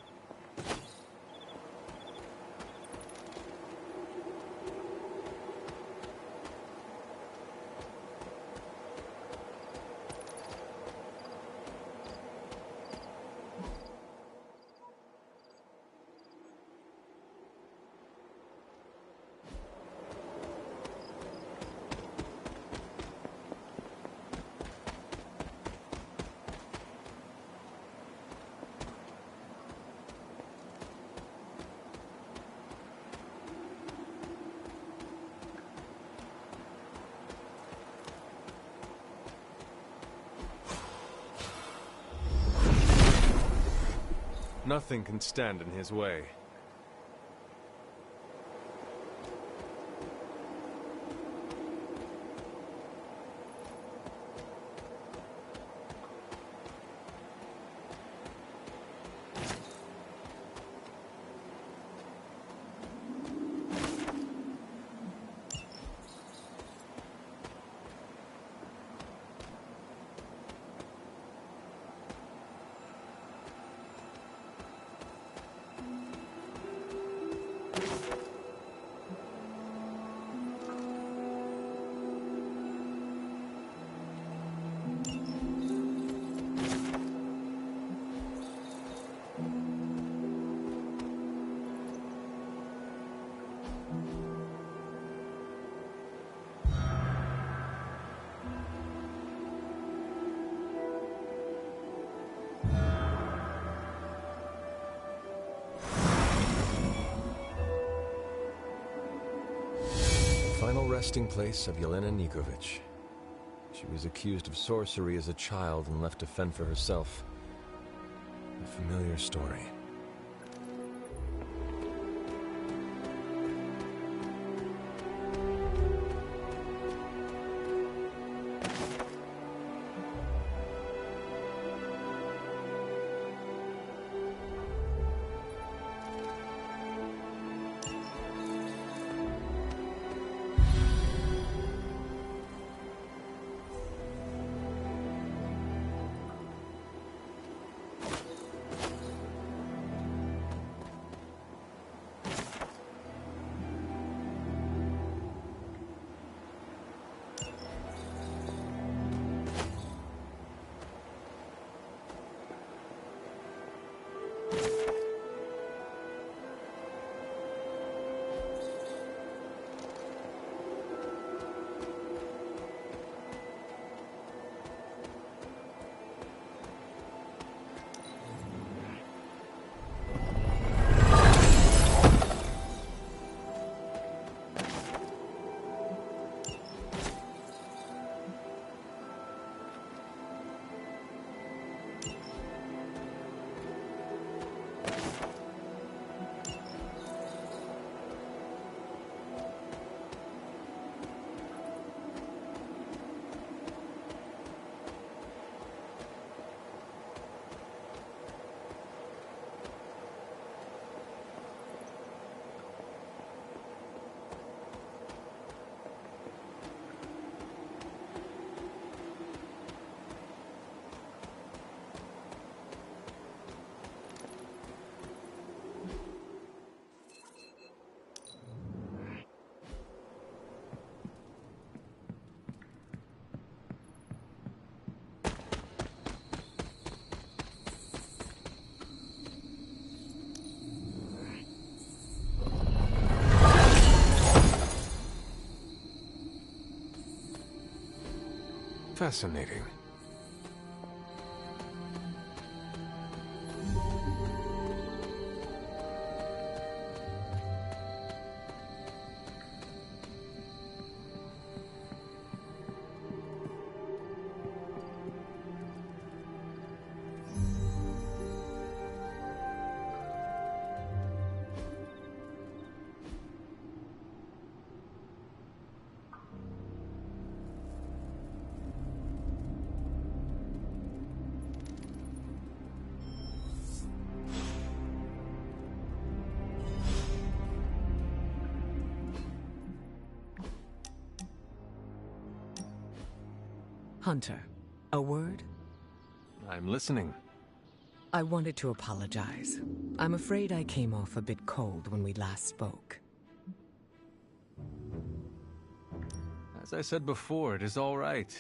Nothing can stand in his way. Final resting place of Yelena Nikovic. She was accused of sorcery as a child and left to fend for herself. A familiar story. Fascinating.
Hunter, a word?
I'm listening.
I wanted to apologize. I'm afraid I came off a bit cold when we last spoke.
As I said before, it is all right.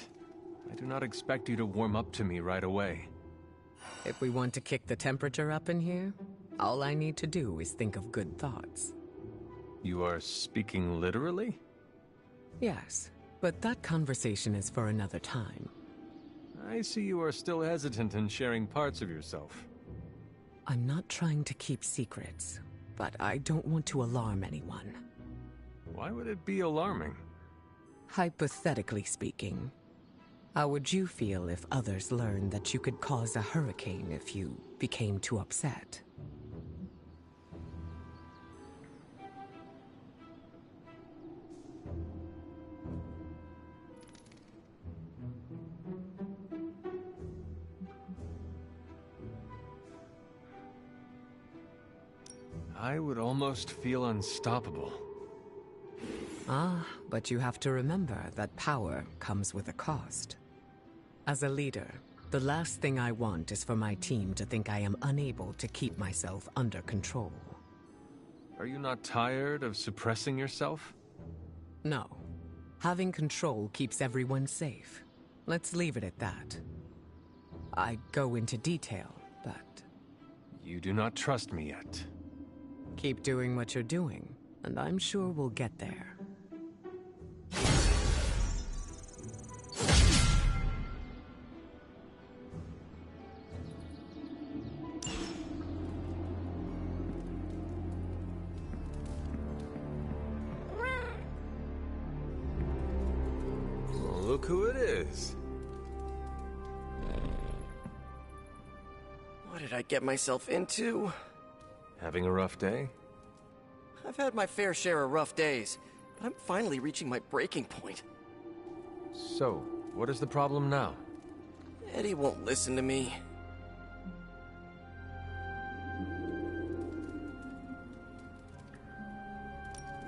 I do not expect you to warm up to me right away.
If we want to kick the temperature up in here, all I need to do is think of good thoughts.
You are speaking literally?
Yes, but that conversation is for another time.
I see you are still hesitant in sharing parts of yourself.
I'm not trying to keep secrets, but I don't want to alarm anyone.
Why would it be alarming?
Hypothetically speaking, how would you feel if others learned that you could cause a hurricane if you became too upset?
I would almost feel unstoppable.
Ah, but you have to remember that power comes with a cost. As a leader, the last thing I want is for my team to think I am unable to keep myself under control.
Are you not tired of suppressing yourself?
No. Having control keeps everyone safe. Let's leave it at that. I go into detail, but...
You do not trust me yet.
Keep doing what you're doing, and I'm sure we'll get there.
Well, look who it is.
What did I get myself into?
Having a rough day?
I've had my fair share of rough days, but I'm finally reaching my breaking point.
So, what is the problem now?
Eddie won't listen to me.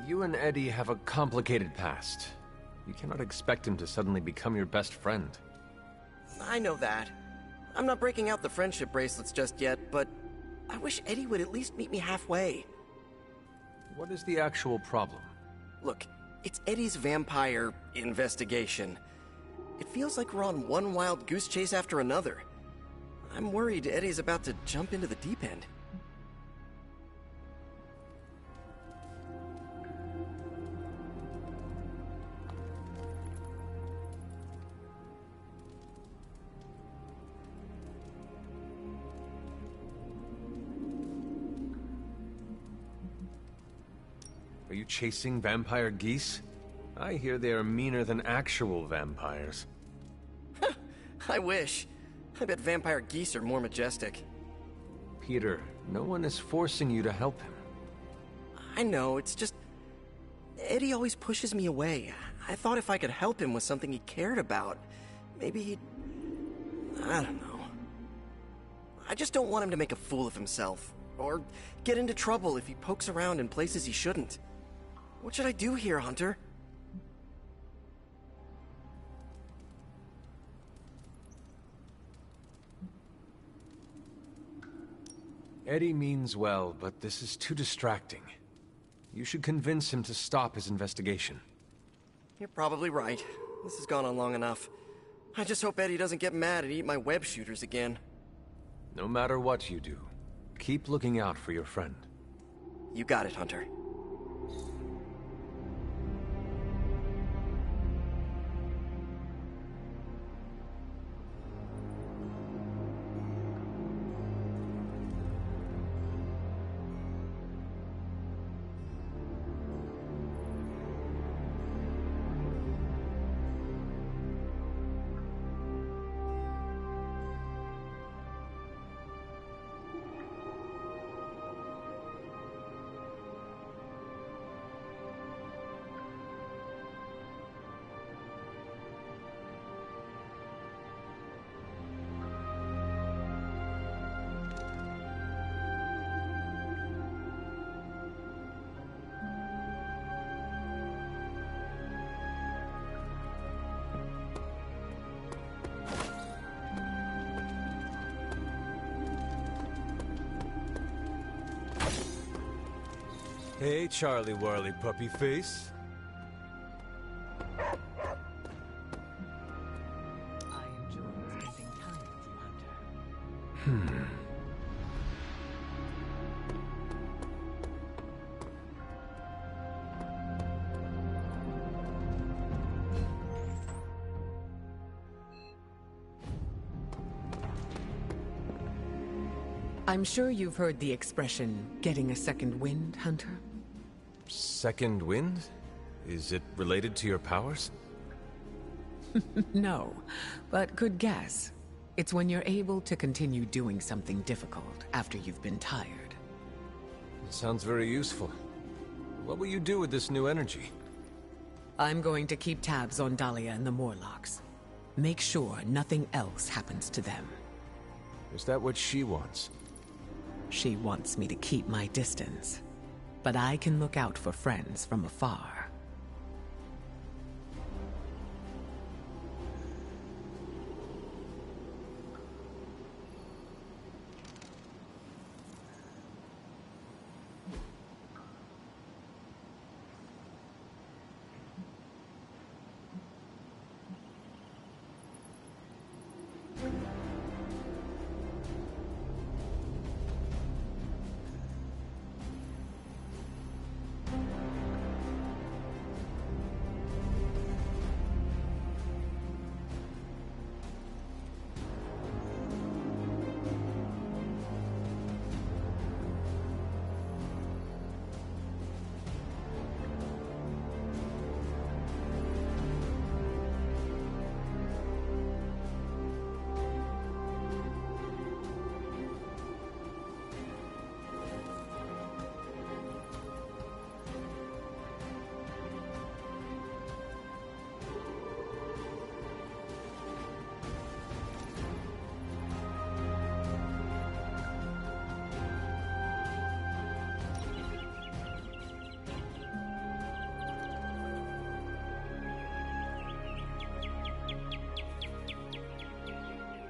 You and Eddie have a complicated past. You cannot expect him to suddenly become your best friend.
I know that. I'm not breaking out the friendship bracelets just yet, but I wish Eddie would at least meet me halfway.
What is the actual problem?
Look, it's Eddie's vampire investigation. It feels like we're on one wild goose chase after another. I'm worried Eddie's about to jump into the deep end.
Are you chasing vampire geese? I hear they are meaner than actual vampires.
I wish. I bet vampire geese are more majestic.
Peter, no one is forcing you to help him.
I know, it's just... Eddie always pushes me away. I thought if I could help him with something he cared about, maybe he'd... I don't know. I just don't want him to make a fool of himself, or get into trouble if he pokes around in places he shouldn't. What should I do here, Hunter?
Eddie means well, but this is too distracting. You should convince him to stop his investigation.
You're probably right. This has gone on long enough. I just hope Eddie doesn't get mad and eat my web shooters again.
No matter what you do, keep looking out for your friend.
You got it, Hunter.
Hey, Charlie Warley Puppy Face.
I enjoy spending time with you, Hunter. I'm sure you've heard the expression, getting a second wind, Hunter?
Second wind? Is it related to your powers?
No, but good guess. It's when you're able to continue doing something difficult after you've been tired.
It sounds very useful. What will you do with this new energy?
I'm going to keep tabs on Dahlia and the Morlocks. Make sure nothing else happens to them.
Is that what she wants?
She wants me to keep my distance, but I can look out for friends from afar.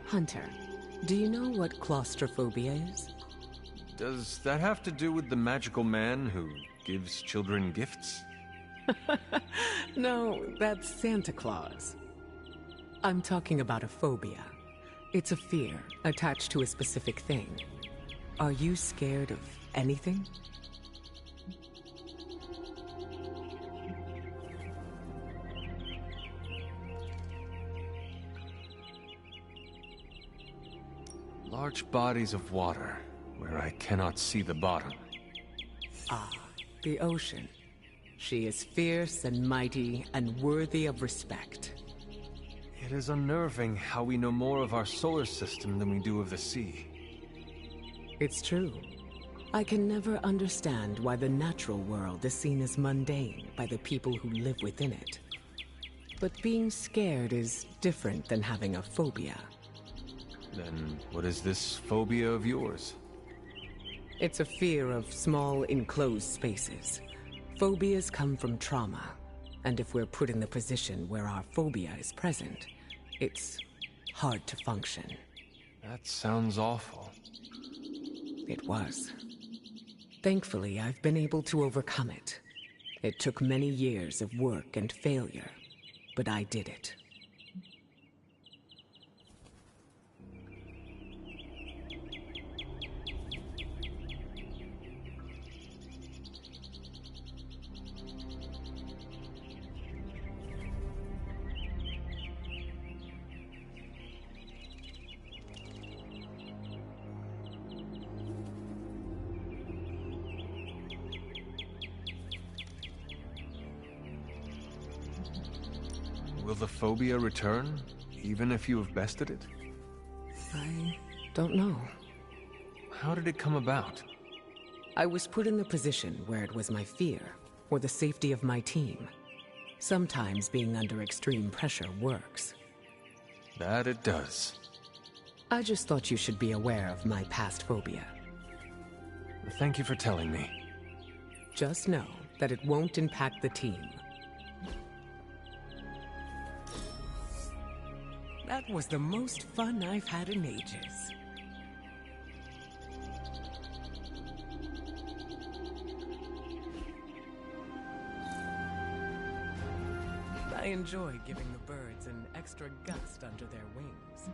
Hunter, do you know what claustrophobia is?
Does that have to do with the magical man who gives children gifts?
No, that's Santa Claus. I'm talking about a phobia. It's a fear attached to a specific thing. Are you scared of anything?
Large bodies of water, where I cannot see the bottom.
Ah, the ocean. She is fierce and mighty and worthy of respect.
It is unnerving how we know more of our solar system than we do of the sea.
It's true. I can never understand why the natural world is seen as mundane by the people who live within it. But being scared is different than having a phobia.
Then what is this phobia of yours?
It's a fear of small, enclosed spaces. Phobias come from trauma, and if we're put in the position where our phobia is present, it's hard to function.
That sounds awful.
It was. Thankfully, I've been able to overcome it. It took many years of work and failure, but I did it.
Will the phobia return, even if you have bested it?
I don't know.
How did it come about?
I was put in the position where it was my fear, or the safety of my team. Sometimes being under extreme pressure works.
That it does.
I just thought you should be aware of my past phobia.
Thank you for telling me.
Just know that it won't impact the team. That was the most fun I've had in ages. I enjoy giving the birds an extra gust under their wings.